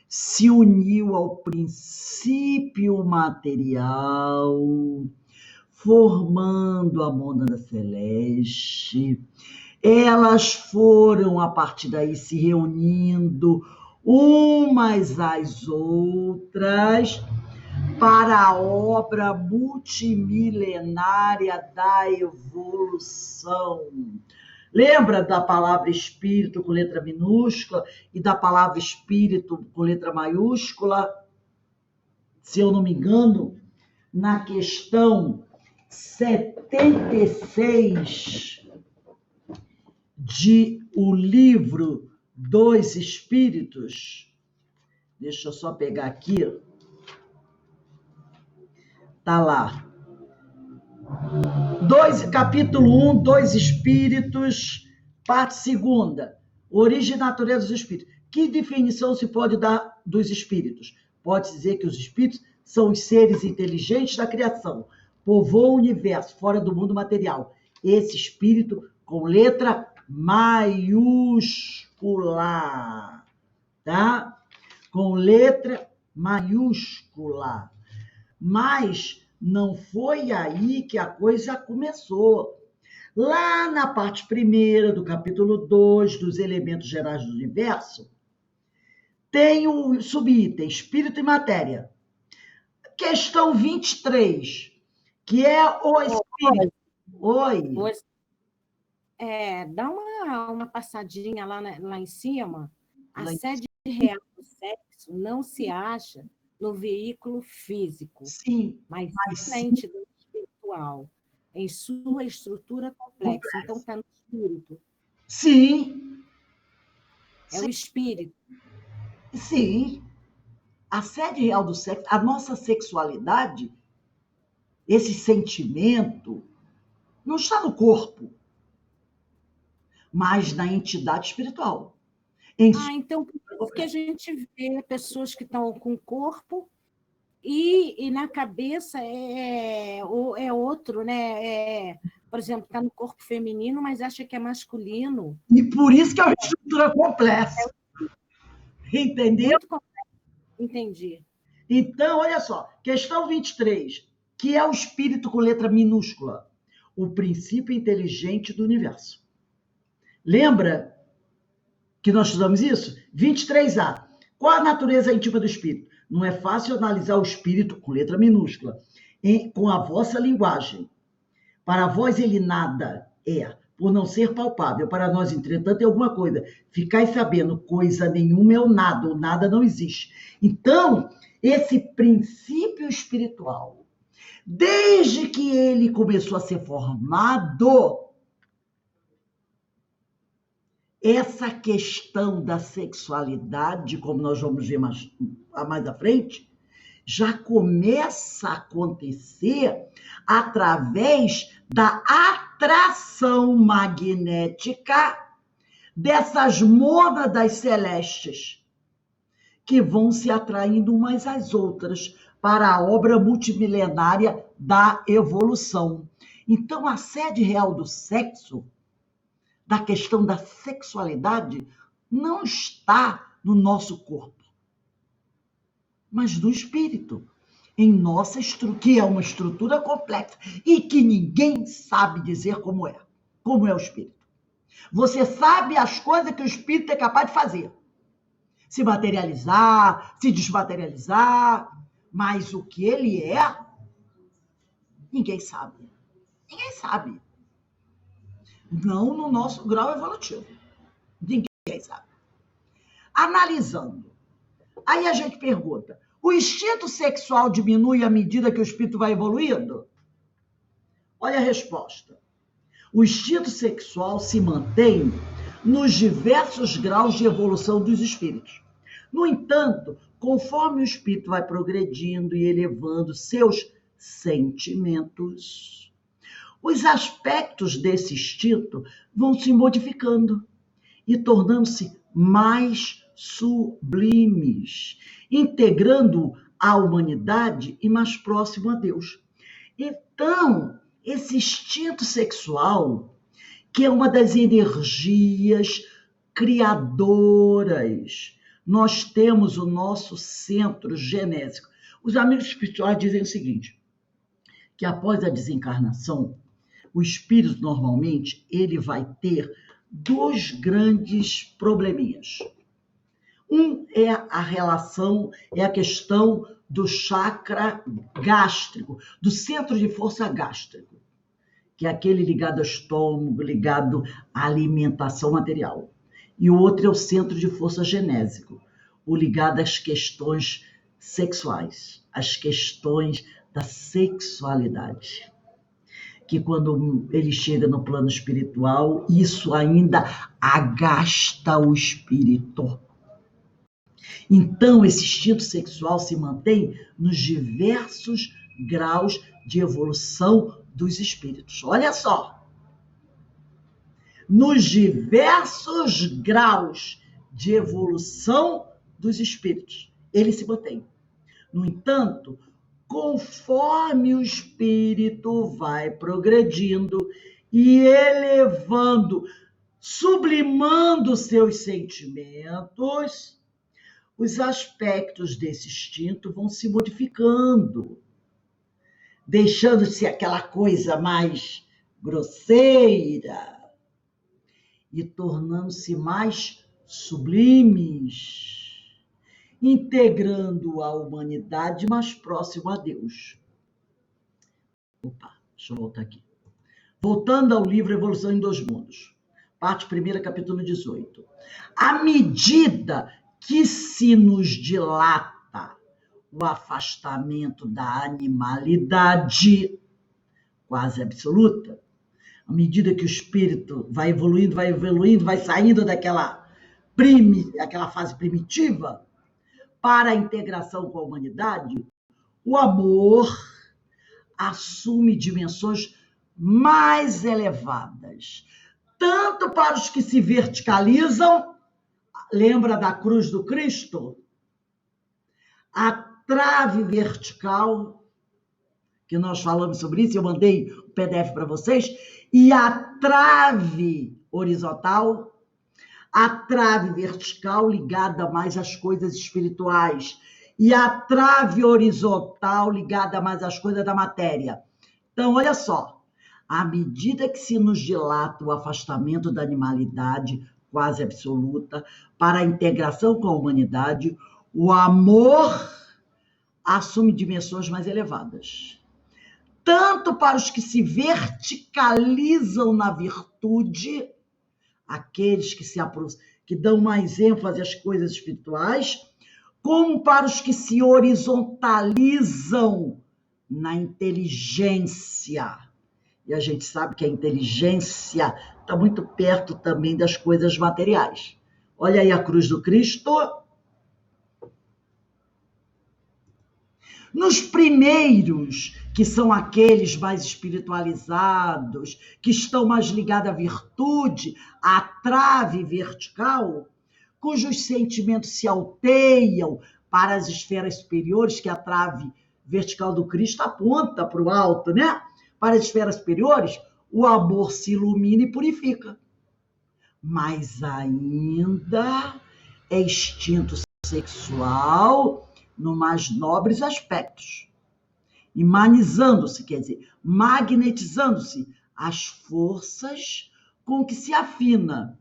A: Se uniu ao princípio material, formando a mônada celeste. Elas foram, a partir daí, se reunindo umas às outras para a obra multimilenária da evolução. Lembra da palavra espírito com letra minúscula e da palavra espírito com letra maiúscula? Se eu não me engano, na questão 76 de O Livro dos Espíritos. Deixa eu só pegar aqui. Tá lá. Capítulo 1, Dois Espíritos, parte 2ª. Origem e natureza dos espíritos. Que definição se pode dar dos espíritos? Pode dizer que os espíritos são os seres inteligentes da criação, povoam o universo fora do mundo material. Esse espírito com letra maiúscula, tá? Com letra maiúscula. Mas não foi aí que a coisa começou. Lá na parte 1ª do capítulo 2 dos elementos gerais do universo, tem o subitem espírito e matéria. Questão 23, que é o espírito. Oi.
C: Dá uma passadinha lá em cima. A sede real do sexo não se acha no veículo físico,
A: sim,
C: mas na entidade espiritual, em sua estrutura complexa. Então, está no espírito.
A: Sim.
C: O espírito.
A: Sim. A sede real do sexo, a nossa sexualidade, esse sentimento, não está no corpo, mas na entidade espiritual.
C: Então, por isso que a gente vê pessoas que estão com o corpo e na cabeça é outro, né? Por exemplo, está no corpo feminino, mas acha que é masculino.
A: E por isso que é uma estrutura complexa. Entendeu?
C: Muito complexo. Entendi.
A: Então, olha só, questão 23, que é o espírito com letra minúscula, o princípio inteligente do universo. Lembra que nós estudamos isso? 23A. Qual a natureza íntima do espírito? Não é fácil analisar o espírito com letra minúscula, com a vossa linguagem. Para vós ele nada é, por não ser palpável. Para nós, entretanto, é alguma coisa. Ficai sabendo, coisa nenhuma é o nada não existe. Então, esse princípio espiritual, desde que ele começou a ser formado, essa questão da sexualidade, como nós vamos ver mais à frente, já começa a acontecer através da atração magnética dessas mônadas celestes, que vão se atraindo umas às outras para a obra multimilenária da evolução. Então, a sede real do sexo, da questão da sexualidade, não está no nosso corpo, mas no espírito, em nossa estrutura, que é uma estrutura complexa e que ninguém sabe dizer como é o espírito. Você sabe as coisas que o espírito é capaz de fazer, se materializar, se desmaterializar, mas o que ele é, ninguém sabe. Ninguém sabe. Não no nosso grau evolutivo. Ninguém sabe. Analisando. Aí a gente pergunta, o instinto sexual diminui à medida que o espírito vai evoluindo? Olha a resposta. O instinto sexual se mantém nos diversos graus de evolução dos espíritos. No entanto, conforme o espírito vai progredindo e elevando seus sentimentos, os aspectos desse instinto vão se modificando e tornando-se mais sublimes, integrando a humanidade e mais próximo a Deus. Então, esse instinto sexual, que é uma das energias criadoras, nós temos o nosso centro genésico. Os amigos espirituais dizem o seguinte, que após a desencarnação, o espírito normalmente ele vai ter dois grandes probleminhas. Um é a questão do chakra gástrico, do centro de força gástrico, que é aquele ligado ao estômago, ligado à alimentação material. E o outro é o centro de força genésico, o ligado às questões sexuais, às questões da sexualidade. Que quando ele chega no plano espiritual, isso ainda agasta o espírito. Então, esse instinto sexual se mantém nos diversos graus de evolução dos espíritos. Olha só! Nos diversos graus de evolução dos espíritos, ele se mantém. No entanto, conforme o espírito vai progredindo e elevando, sublimando seus sentimentos, os aspectos desse instinto vão se modificando, deixando-se aquela coisa mais grosseira e tornando-se mais sublimes, integrando a humanidade mais próximo a Deus. Opa, deixa eu voltar aqui. Voltando ao livro Evolução em Dois Mundos, parte 1, capítulo 18. À medida que se nos dilata o afastamento da animalidade quase absoluta, à medida que o espírito vai evoluindo, vai saindo daquela fase primitiva para a integração com a humanidade, o amor assume dimensões mais elevadas, tanto para os que se verticalizam. Lembra da cruz do Cristo? A trave vertical, que nós falamos sobre isso, eu mandei o PDF para vocês, e a trave horizontal, a trave vertical ligada mais às coisas espirituais, e a trave horizontal ligada mais às coisas da matéria. Então, olha só, à medida que se nos dilata o afastamento da animalidade quase absoluta para a integração com a humanidade, o amor assume dimensões mais elevadas. Tanto para os que se verticalizam na virtude, aqueles que dão mais ênfase às coisas espirituais, como para os que se horizontalizam na inteligência. E a gente sabe que a inteligência está muito perto também das coisas materiais. Olha aí a cruz do Cristo. Nos primeiros, que são aqueles mais espiritualizados, que estão mais ligados à virtude, à trave vertical, cujos sentimentos se alteiam para as esferas superiores, que a trave vertical do Cristo aponta para o alto, né? Para as esferas superiores, o amor se ilumina e purifica. Mas ainda é instinto sexual nos mais nobres aspectos. Humanizando-se, quer dizer, magnetizando-se as forças com que se afina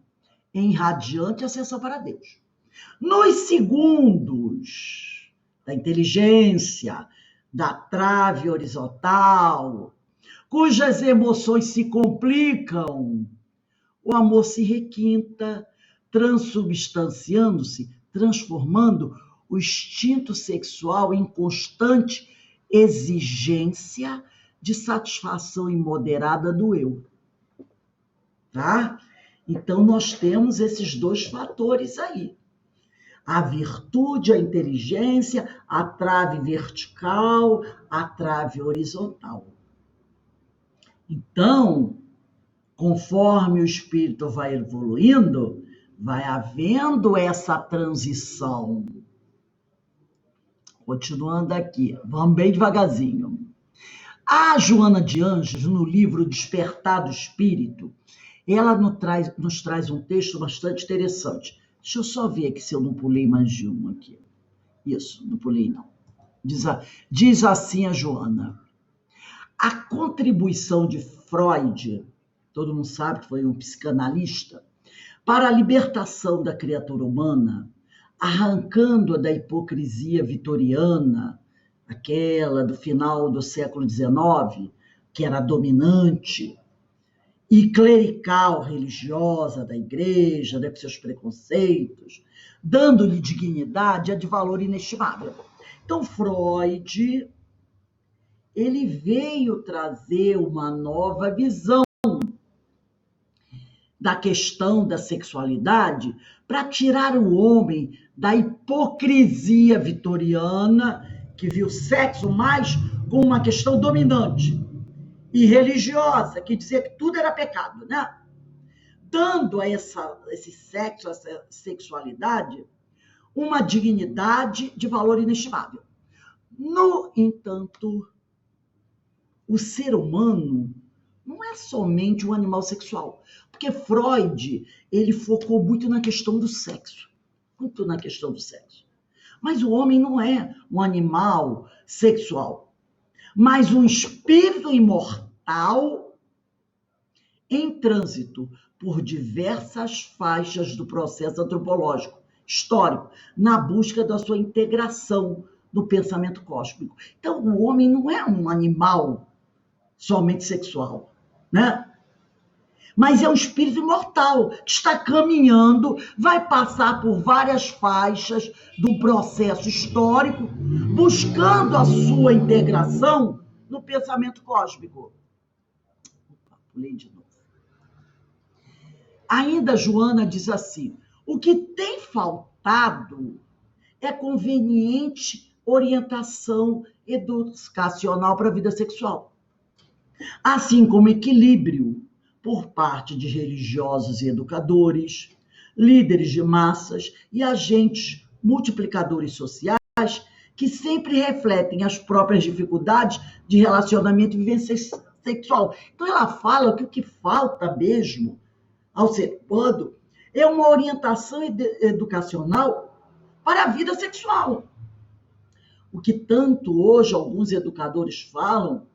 A: em radiante ascensão para Deus. Nos segundos da inteligência, da trave horizontal, cujas emoções se complicam, o amor se requinta, transubstanciando-se, transformando o instinto sexual em constante exigência de satisfação imoderada do eu. Tá? Então, nós temos esses dois fatores aí. A virtude, a inteligência, a trave vertical, a trave horizontal. Então, conforme o espírito vai evoluindo, vai havendo essa transição. Continuando aqui, vamos bem devagarzinho. A Joana de Anjos, no livro Despertar do Espírito, ela nos traz um texto bastante interessante. Deixa eu só ver aqui se eu não pulei mais de um aqui. Isso, não pulei não. Diz assim a Joana. A contribuição de Freud, todo mundo sabe que foi um psicanalista, para a libertação da criatura humana, arrancando-a da hipocrisia vitoriana, aquela do final do século XIX, que era dominante, e clerical, religiosa da igreja, com seus preconceitos, dando-lhe dignidade, é de valor inestimável. Então, Freud, ele veio trazer uma nova visão da questão da sexualidade para tirar o homem da hipocrisia vitoriana, que viu o sexo mais como uma questão dominante e religiosa, que dizia que tudo era pecado, né? Dando a esse sexo, a essa sexualidade, uma dignidade de valor inestimável. No entanto, o ser humano não é somente um animal sexual, porque Freud, ele focou muito na questão do sexo, muito na questão do sexo. Mas o homem não é um animal sexual, mas um espírito imortal em trânsito por diversas faixas do processo antropológico, histórico, na busca da sua integração no pensamento cósmico. Então, o homem não é um animal somente sexual, né? Mas é um espírito imortal que está caminhando, vai passar por várias faixas do processo histórico, buscando a sua integração no pensamento cósmico. Opa, pulei de novo. Ainda Joana diz assim: o que tem faltado é conveniente orientação educacional para a vida sexual, assim como equilíbrio por parte de religiosos e educadores, líderes de massas e agentes multiplicadores sociais que sempre refletem as próprias dificuldades de relacionamento e vivência sexual. Então, ela fala que o que falta mesmo ao ser humano é uma orientação educacional para a vida sexual. O que tanto hoje alguns educadores falam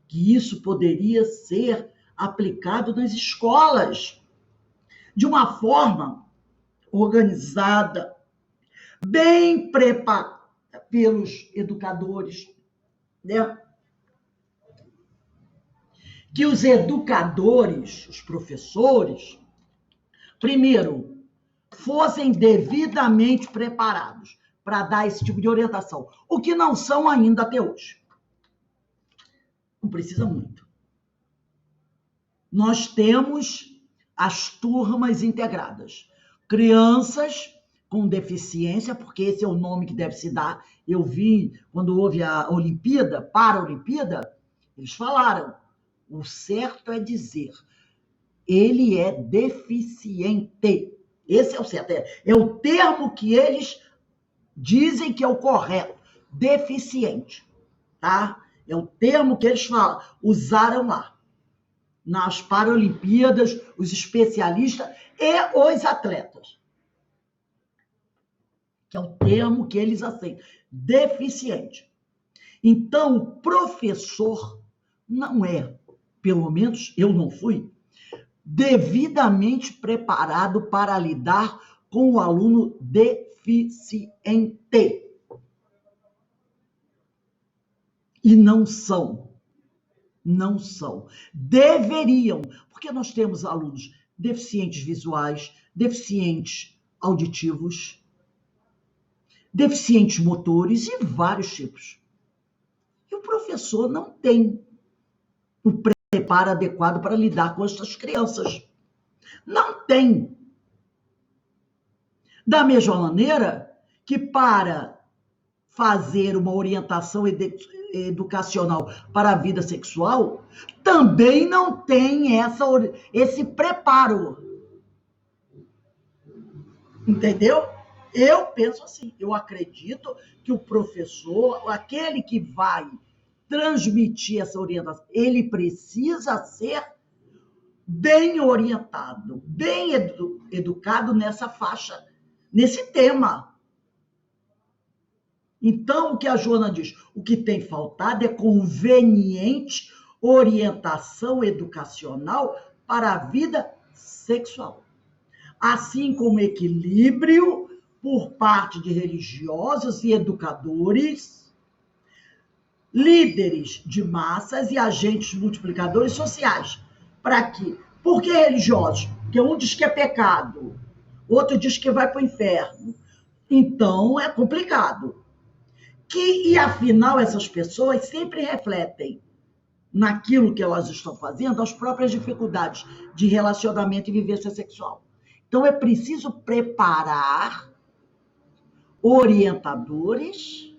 A: que isso poderia ser aplicado nas escolas, de uma forma organizada, bem preparada pelos educadores, né? Que os educadores, os professores, primeiro, fossem devidamente preparados para dar esse tipo de orientação, o que não são ainda até hoje. Não precisa muito. Nós temos as turmas integradas. Crianças com deficiência, porque esse é o nome que deve se dar. Eu vi, quando houve a Olimpíada, Paralimpíada, eles falaram, o certo é dizer, ele é deficiente. Esse é o certo. É o termo que eles dizem que é o correto. Deficiente. Tá? É o termo que eles usaram lá. Nas Paralimpíadas, os especialistas e os atletas. Que é o termo que eles aceitam. Deficiente. Então, o professor não é, pelo menos eu não fui, devidamente preparado para lidar com o aluno deficiente. E não são. Não são. Deveriam, porque nós temos alunos deficientes visuais, deficientes auditivos, deficientes motores e vários tipos. E o professor não tem o preparo adequado para lidar com essas crianças. Não tem. Da mesma maneira que para fazer uma orientação educacional para a vida sexual, também não tem esse preparo. Entendeu? Eu penso assim, eu acredito que o professor, aquele que vai transmitir essa orientação, ele precisa ser bem orientado, bem educado nessa faixa, nesse tema. Então, o que a Joana diz? O que tem faltado é conveniente orientação educacional para a vida sexual, assim como equilíbrio por parte de religiosos e educadores, líderes de massas e agentes multiplicadores sociais. Para quê? Por que religiosos? Porque um diz que é pecado, outro diz que vai para o inferno. Então, é complicado. E afinal, essas pessoas sempre refletem naquilo que elas estão fazendo as próprias dificuldades de relacionamento e vivência sexual. Então, é preciso preparar orientadores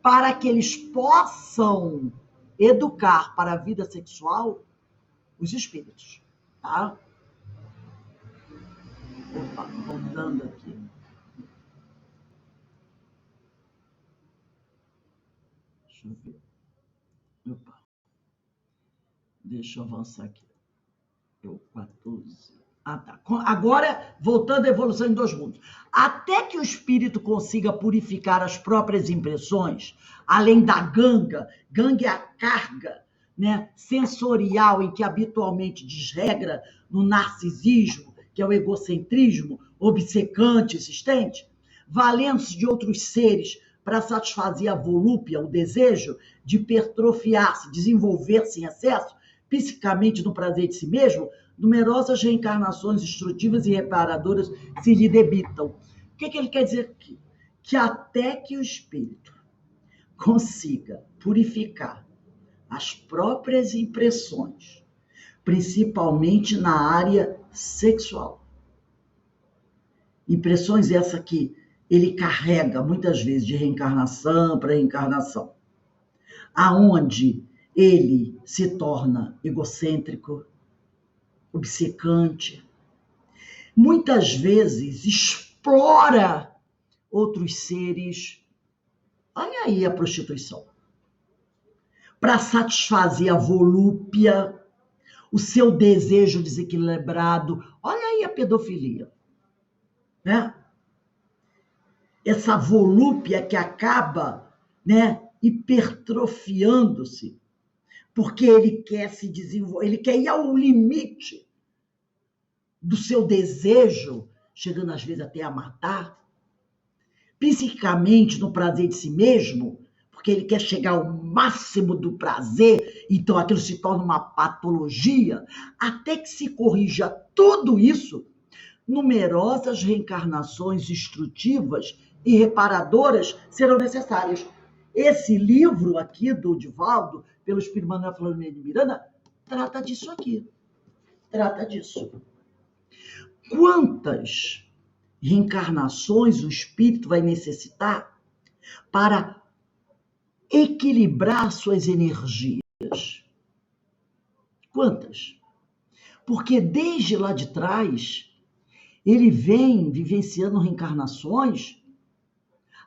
A: para que eles possam educar para a vida sexual os espíritos. Tá? Opa, voltando aqui. Deixa eu ver. Opa. Deixa eu avançar aqui. 14. Tá. Agora, voltando à evolução em dois mundos. Até que o espírito consiga purificar as próprias impressões, além da ganga é a carga, né, sensorial em que habitualmente desregra no narcisismo, que é o egocentrismo obcecante existente, valendo-se de outros seres para satisfazer a volúpia, o desejo de hipertrofiar-se, desenvolver-se em excesso, psicamente no prazer de si mesmo, numerosas reencarnações instrutivas e reparadoras se lhe debitam. O que ele quer dizer aqui? Que até que o espírito consiga purificar as próprias impressões, principalmente na área sexual. Impressões essa que ele carrega muitas vezes de reencarnação para reencarnação, aonde ele se torna egocêntrico, obcecante, muitas vezes explora outros seres. Olha aí a prostituição. Para satisfazer a volúpia, o seu desejo desequilibrado. Olha aí a pedofilia, né? Essa volúpia que acaba, né, hipertrofiando-se, porque ele quer se desenvolver, ele quer ir ao limite do seu desejo, chegando às vezes até a matar, psicamente no prazer de si mesmo, porque ele quer chegar ao máximo do prazer, então aquilo se torna uma patologia, até que se corrija tudo isso, numerosas reencarnações instrutivas e reparadoras serão necessárias. Esse livro aqui do Divaldo, pelo Espírito Manuel Flamengo de Miranda, trata disso aqui. Trata disso. Quantas reencarnações o espírito vai necessitar para equilibrar suas energias? Quantas? Porque desde lá de trás, ele vem vivenciando reencarnações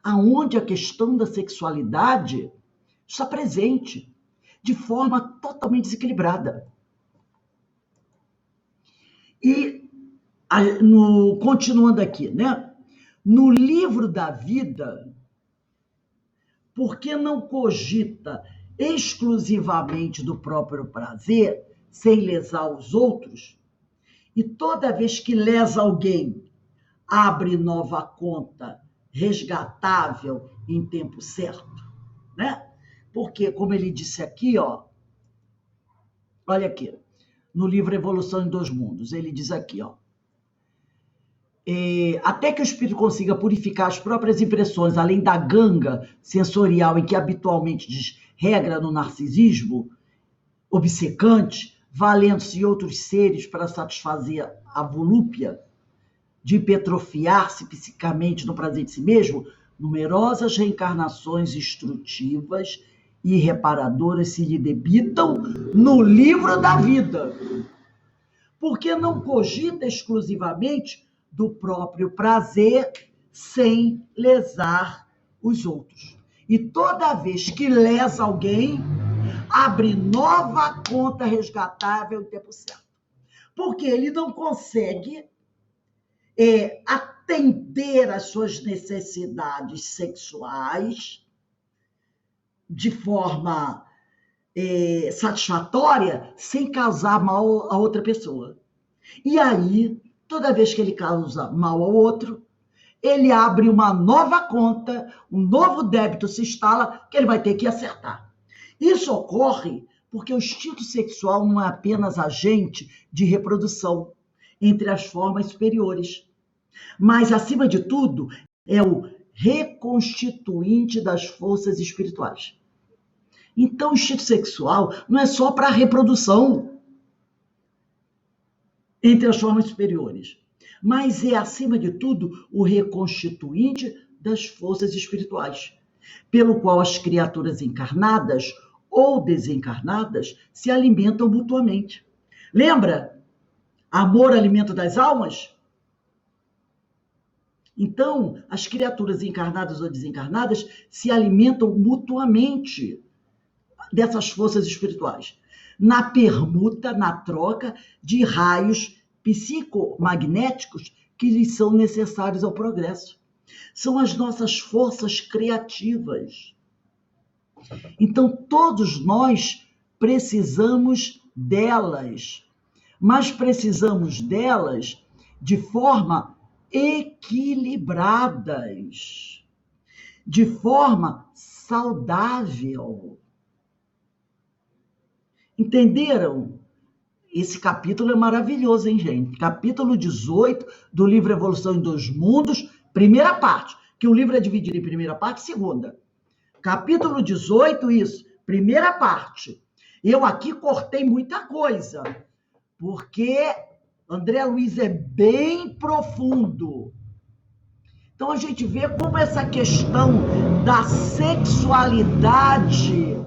A: aonde a questão da sexualidade está presente de forma totalmente desequilibrada. E, continuando aqui, né? No livro da vida, por que não cogita exclusivamente do próprio prazer, sem lesar os outros? E toda vez que lesa alguém, abre nova conta resgatável em tempo certo, né? Porque, como ele disse aqui, ó, olha aqui, no livro Evolução em Dois Mundos, ele diz aqui, ó, até que o espírito consiga purificar as próprias impressões, além da ganga sensorial em que habitualmente desregra no narcisismo obcecante, valendo-se de outros seres para satisfazer a volúpia, de hipertrofiar-se psicamente no prazer de si mesmo, numerosas reencarnações instrutivas e reparadoras se lhe debitam no livro da vida. Porque não cogita exclusivamente do próprio prazer sem lesar os outros. E toda vez que lesa alguém, abre nova conta resgatável em tempo certo. Porque ele não consegue, atender às suas necessidades sexuais de forma satisfatória, sem causar mal a outra pessoa. E aí, toda vez que ele causa mal ao outro, ele abre uma nova conta, um novo débito se instala, que ele vai ter que acertar. Isso ocorre porque o instinto sexual não é apenas agente de reprodução entre as formas superiores, mas, acima de tudo, é o reconstituinte das forças espirituais. Então, o instinto sexual não é só para a reprodução entre as formas superiores, mas é, acima de tudo, o reconstituinte das forças espirituais, pelo qual as criaturas encarnadas ou desencarnadas se alimentam mutuamente. Lembra? Amor, alimento das almas? Então, as criaturas encarnadas ou desencarnadas se alimentam mutuamente dessas forças espirituais, na permuta, na troca de raios psicomagnéticos que lhes são necessários ao progresso. São as nossas forças criativas. Então, todos nós precisamos delas, mas precisamos delas de forma equilibradas, de forma saudável. Entenderam? Esse capítulo é maravilhoso, hein, gente? Capítulo 18 do livro Evolução em Dois Mundos, primeira parte, que o livro é dividido em primeira parte e segunda. Capítulo 18, isso, primeira parte. Eu aqui cortei muita coisa, porque André Luiz é bem profundo. Então a gente vê como essa questão da sexualidade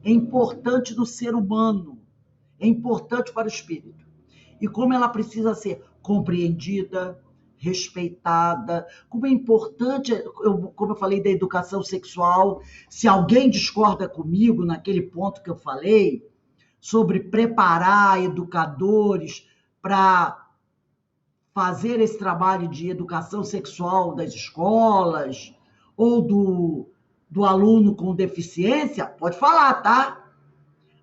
A: é importante no ser humano, é importante para o espírito. E como ela precisa ser compreendida, respeitada, como é importante, como eu falei da educação sexual, se alguém discorda comigo naquele ponto que eu falei, sobre preparar educadores para fazer esse trabalho de educação sexual das escolas, ou do aluno com deficiência, pode falar, tá?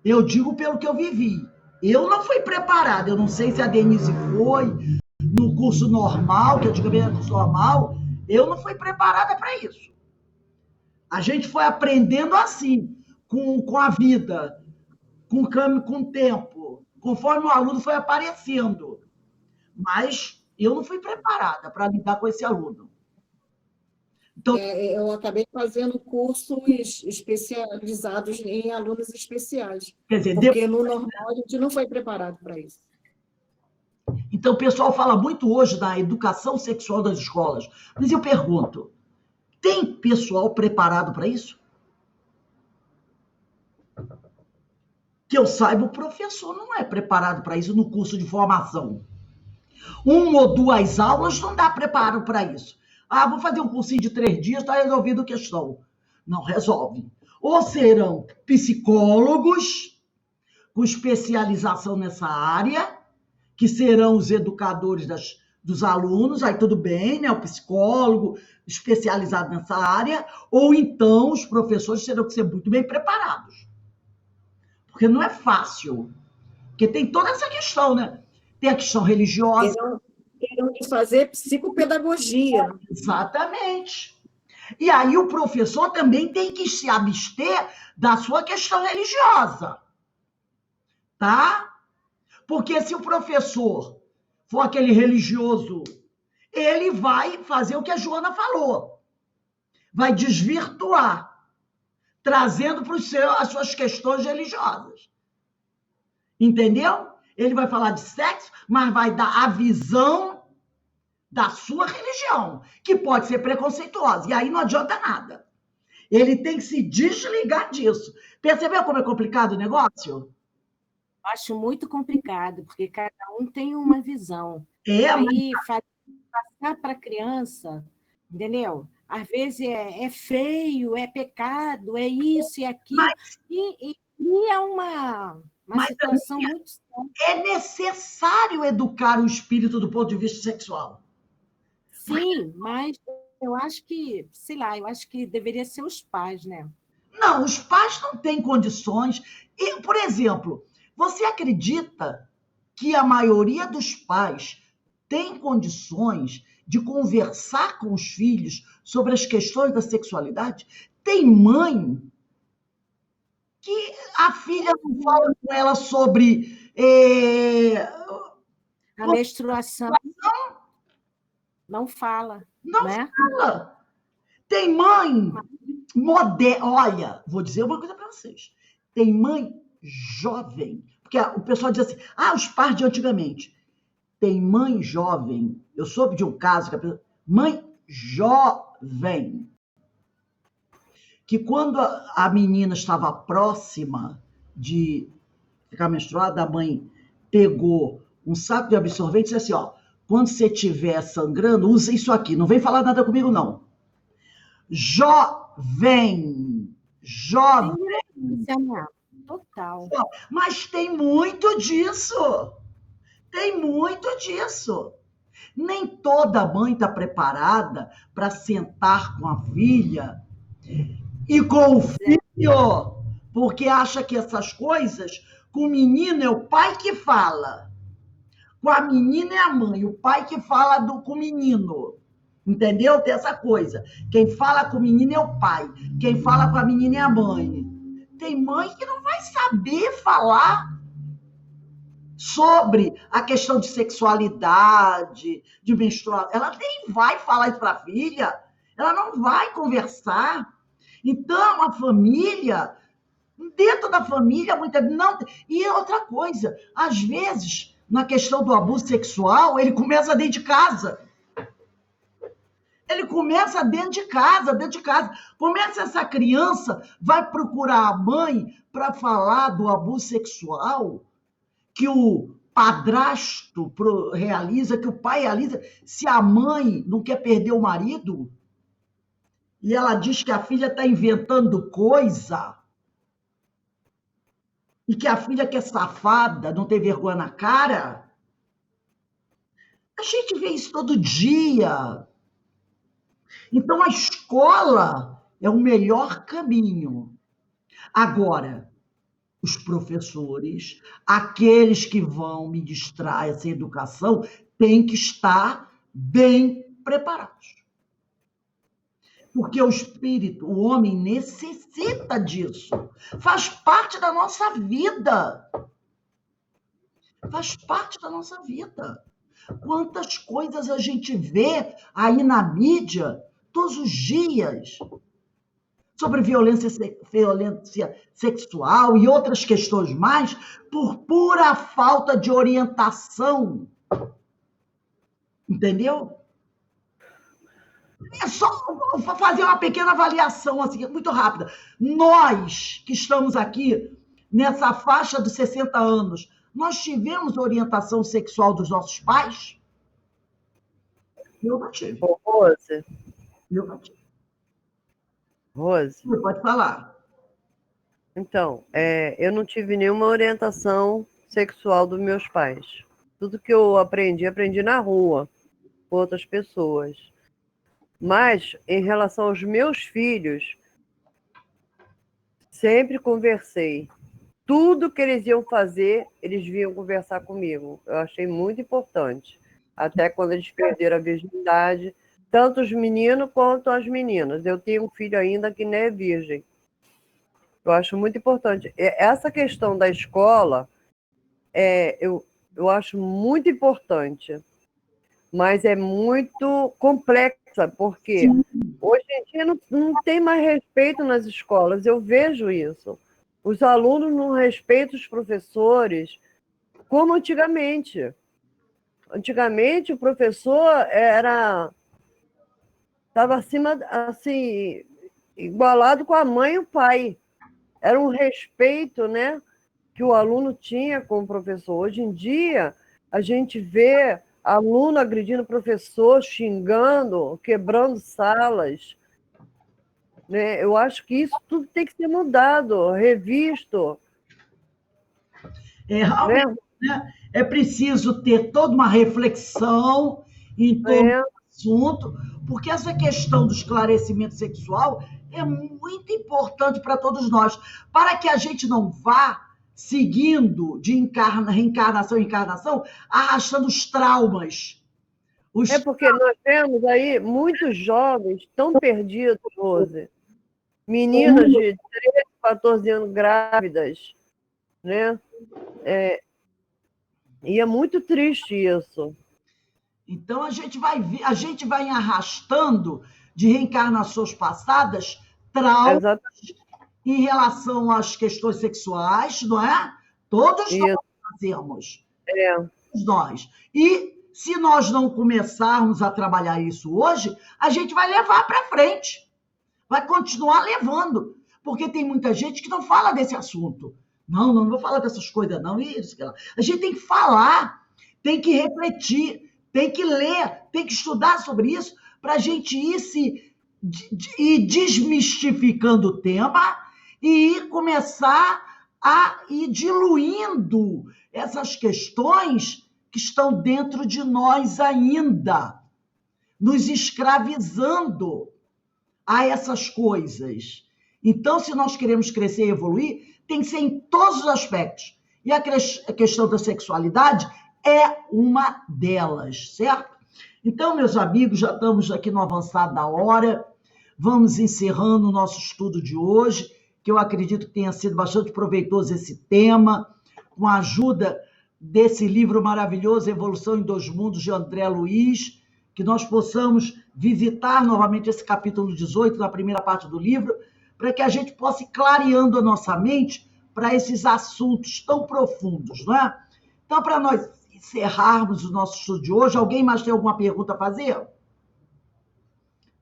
A: Eu digo pelo que eu vivi. Eu não fui preparada, eu não sei se a Denise foi no curso normal, que antigamente era curso normal, eu não fui preparada para isso. A gente foi aprendendo assim, com a vida, com o tempo, conforme o aluno foi aparecendo. Mas eu não fui preparada para lidar com esse aluno.
D: Então, eu acabei fazendo cursos especializados em alunos especiais,
A: quer dizer,
D: porque no normal a gente não foi preparado para isso.
A: Então, o pessoal fala muito hoje da educação sexual das escolas, mas eu pergunto, tem pessoal preparado para isso? Que eu saiba, o professor não é preparado para isso no curso de formação. 1 ou 2 aulas não dá preparo para isso. Ah, vou fazer um cursinho de 3 dias, está resolvido a questão. Não resolve. Ou serão psicólogos com especialização nessa área, que serão os educadores dos alunos, aí tudo bem, né? O psicólogo especializado nessa área, ou então os professores terão que ser muito bem preparados. Porque não é fácil. Porque tem toda essa questão, né? Tem a questão religiosa.
D: Terão que fazer psicopedagogia.
A: Exatamente. E aí o professor também tem que se abster da sua questão religiosa. Tá? Porque se o professor for aquele religioso, ele vai fazer o que a Joana falou. Vai desvirtuar, trazendo para as suas questões religiosas. Entendeu? Ele vai falar de sexo, mas vai dar a visão da sua religião, que pode ser preconceituosa. E aí não adianta nada. Ele tem que se desligar disso. Percebeu como é complicado o negócio?
C: Acho muito complicado, porque cada um tem uma visão.
A: Aí,
C: passar para a criança, entendeu? Às vezes é feio, é pecado, é isso e aquilo. E é uma situação muito séria.
A: É necessário educar o espírito do ponto de vista sexual.
C: Sim, mas eu acho que, sei lá, eu acho que deveria ser os pais, né?
A: Não, os pais não têm condições. E, por exemplo, você acredita que a maioria dos pais tem condições de conversar com os filhos sobre as questões da sexualidade? Tem mãe que a filha não fala com ela sobre
C: A menstruação não fala,
A: não
C: né?
A: fala. Tem mãe moderna. Olha, vou dizer uma coisa para vocês. Tem mãe jovem, porque o pessoal diz assim: os pais de antigamente. Tem mãe jovem. Eu soube de um caso que mãe jovem, que quando a menina estava próxima de ficar menstruada, a mãe pegou um saco de absorvente e disse assim: quando você estiver sangrando, usa isso aqui. Não vem falar nada comigo, não. Jovem.
C: Total.
A: Mas tem muito disso. Tem muito disso. Nem toda mãe está preparada para sentar com a filha e com o filho, porque acha que essas coisas, com o menino é o pai que fala, com a menina é a mãe, o pai que fala com o menino. Entendeu? Tem essa coisa. Quem fala com o menino é o pai, quem fala com a menina é a mãe. Tem mãe que não vai saber falar sobre a questão de sexualidade, de menstruação. Ela nem vai falar isso para a filha, ela não vai conversar. Então, a família, dentro da família, muita não. E outra coisa, às vezes, na questão do abuso sexual, ele começa dentro de casa. Ele começa dentro de casa. Começa essa criança, vai procurar a mãe para falar do abuso sexual que o padrasto realiza, que o pai realiza. Se a mãe não quer perder o marido, e ela diz que a filha está inventando coisa, e que a filha que é safada, não tem vergonha na cara, a gente vê isso todo dia. Então, a escola é o melhor caminho. Agora, os professores, aqueles que vão ministrar essa educação, têm que estar bem preparados. Porque o espírito, o homem necessita disso. Faz parte da nossa vida. Faz parte da nossa vida. Quantas coisas a gente vê aí na mídia todos os dias sobre violência sexual e outras questões mais, por pura falta de orientação. Entendeu? É só fazer uma pequena avaliação, assim, muito rápida. Nós que estamos aqui nessa faixa dos 60 anos, nós tivemos orientação sexual dos nossos pais? Eu não tive.
B: Rose.
A: Eu não tive.
B: Rose.
A: Você pode falar.
B: Então, eu não tive nenhuma orientação sexual dos meus pais. Tudo que eu aprendi na rua, com outras pessoas. Mas, em relação aos meus filhos, sempre conversei. Tudo que eles iam fazer, eles vinham conversar comigo. Eu achei muito importante. Até quando eles perderam a virgindade, tanto os meninos quanto as meninas. Eu tenho um filho ainda que nem é virgem. Eu acho muito importante. Essa questão da escola, eu acho muito importante, mas é muito complexa, porque hoje em dia não tem mais respeito nas escolas. Eu vejo isso. Os alunos não respeitam os professores como antigamente. Antigamente, o professor estava acima, assim, igualado com a mãe e o pai. Era um respeito, né, que o aluno tinha com o professor. Hoje em dia, a gente vê aluno agredindo o professor, xingando, quebrando salas. Né? Eu acho que isso tudo tem que ser mudado, revisto.
A: Realmente, né? É preciso ter toda uma reflexão em torno assunto, porque essa questão do esclarecimento sexual é muito importante para todos nós, para que a gente não vá seguindo de reencarnação em encarnação, arrastando os traumas.
B: É porque nós temos aí muitos jovens tão perdidos, Rose. Meninas de 13, 14 anos grávidas, né? E é muito triste isso.
A: Então a gente vai arrastando de reencarnações passadas traumas
B: Exatamente.
A: em relação às questões sexuais, não é? Todos nós
B: Isso.
A: fazemos.
B: É.
A: Todos nós. E se nós não começarmos a trabalhar isso hoje, a gente vai levar para frente. Vai continuar levando. Porque tem muita gente que não fala desse assunto. Não vou falar dessas coisas, não. Isso, a gente tem que falar, tem que refletir, tem que ler, tem que estudar sobre isso para a gente ir desmistificando o tema e começar a ir diluindo essas questões que estão dentro de nós ainda, nos escravizando a essas coisas. Então, se nós queremos crescer e evoluir, tem que ser em todos os aspectos. E a questão da sexualidade é uma delas, certo? Então, meus amigos, já estamos aqui no avançado da hora. Vamos encerrando o nosso estudo de hoje, que eu acredito que tenha sido bastante proveitoso esse tema, com a ajuda desse livro maravilhoso, Evolução em Dois Mundos, de André Luiz, que nós possamos visitar novamente esse capítulo 18, na primeira parte do livro, para que a gente possa ir clareando a nossa mente para esses assuntos tão profundos, não é? Então, para nós encerrarmos o nosso estudo de hoje, alguém mais tem alguma pergunta a fazer?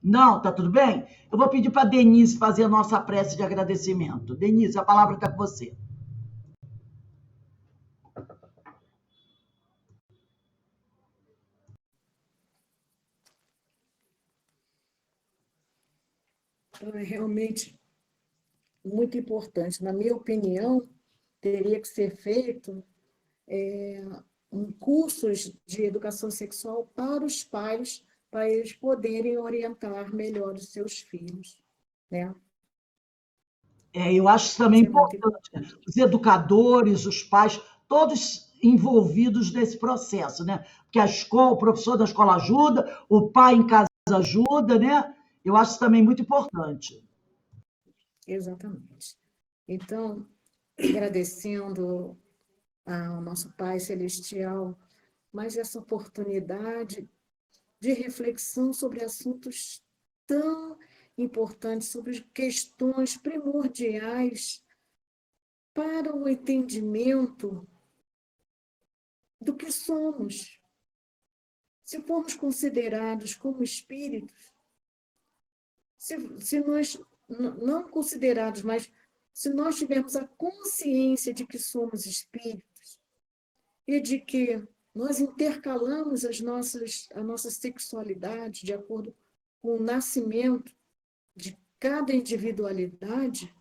A: Não, tá tudo bem? Eu vou pedir para a Denise fazer a nossa prece de agradecimento. Denise, a palavra está com você.
D: É realmente muito importante. Na minha opinião, teria que ser feito cursos de educação sexual para os pais, para eles poderem orientar melhor os seus filhos, né?
A: Eu acho isso também
D: Isso é muito
A: importante. Os educadores, os pais, todos envolvidos nesse processo, né? Porque a escola, o professor da escola ajuda, o pai em casa ajuda, né? Eu acho isso também muito importante.
D: Exatamente. Então, agradecendo ao nosso Pai Celestial, mais essa oportunidade de reflexão sobre assuntos tão importantes, sobre questões primordiais para o entendimento do que somos. Se formos considerados como espíritos, se nós não considerados, mas se nós tivermos a consciência de que somos espíritos e de que nós intercalamos a nossa sexualidade de acordo com o nascimento de cada individualidade,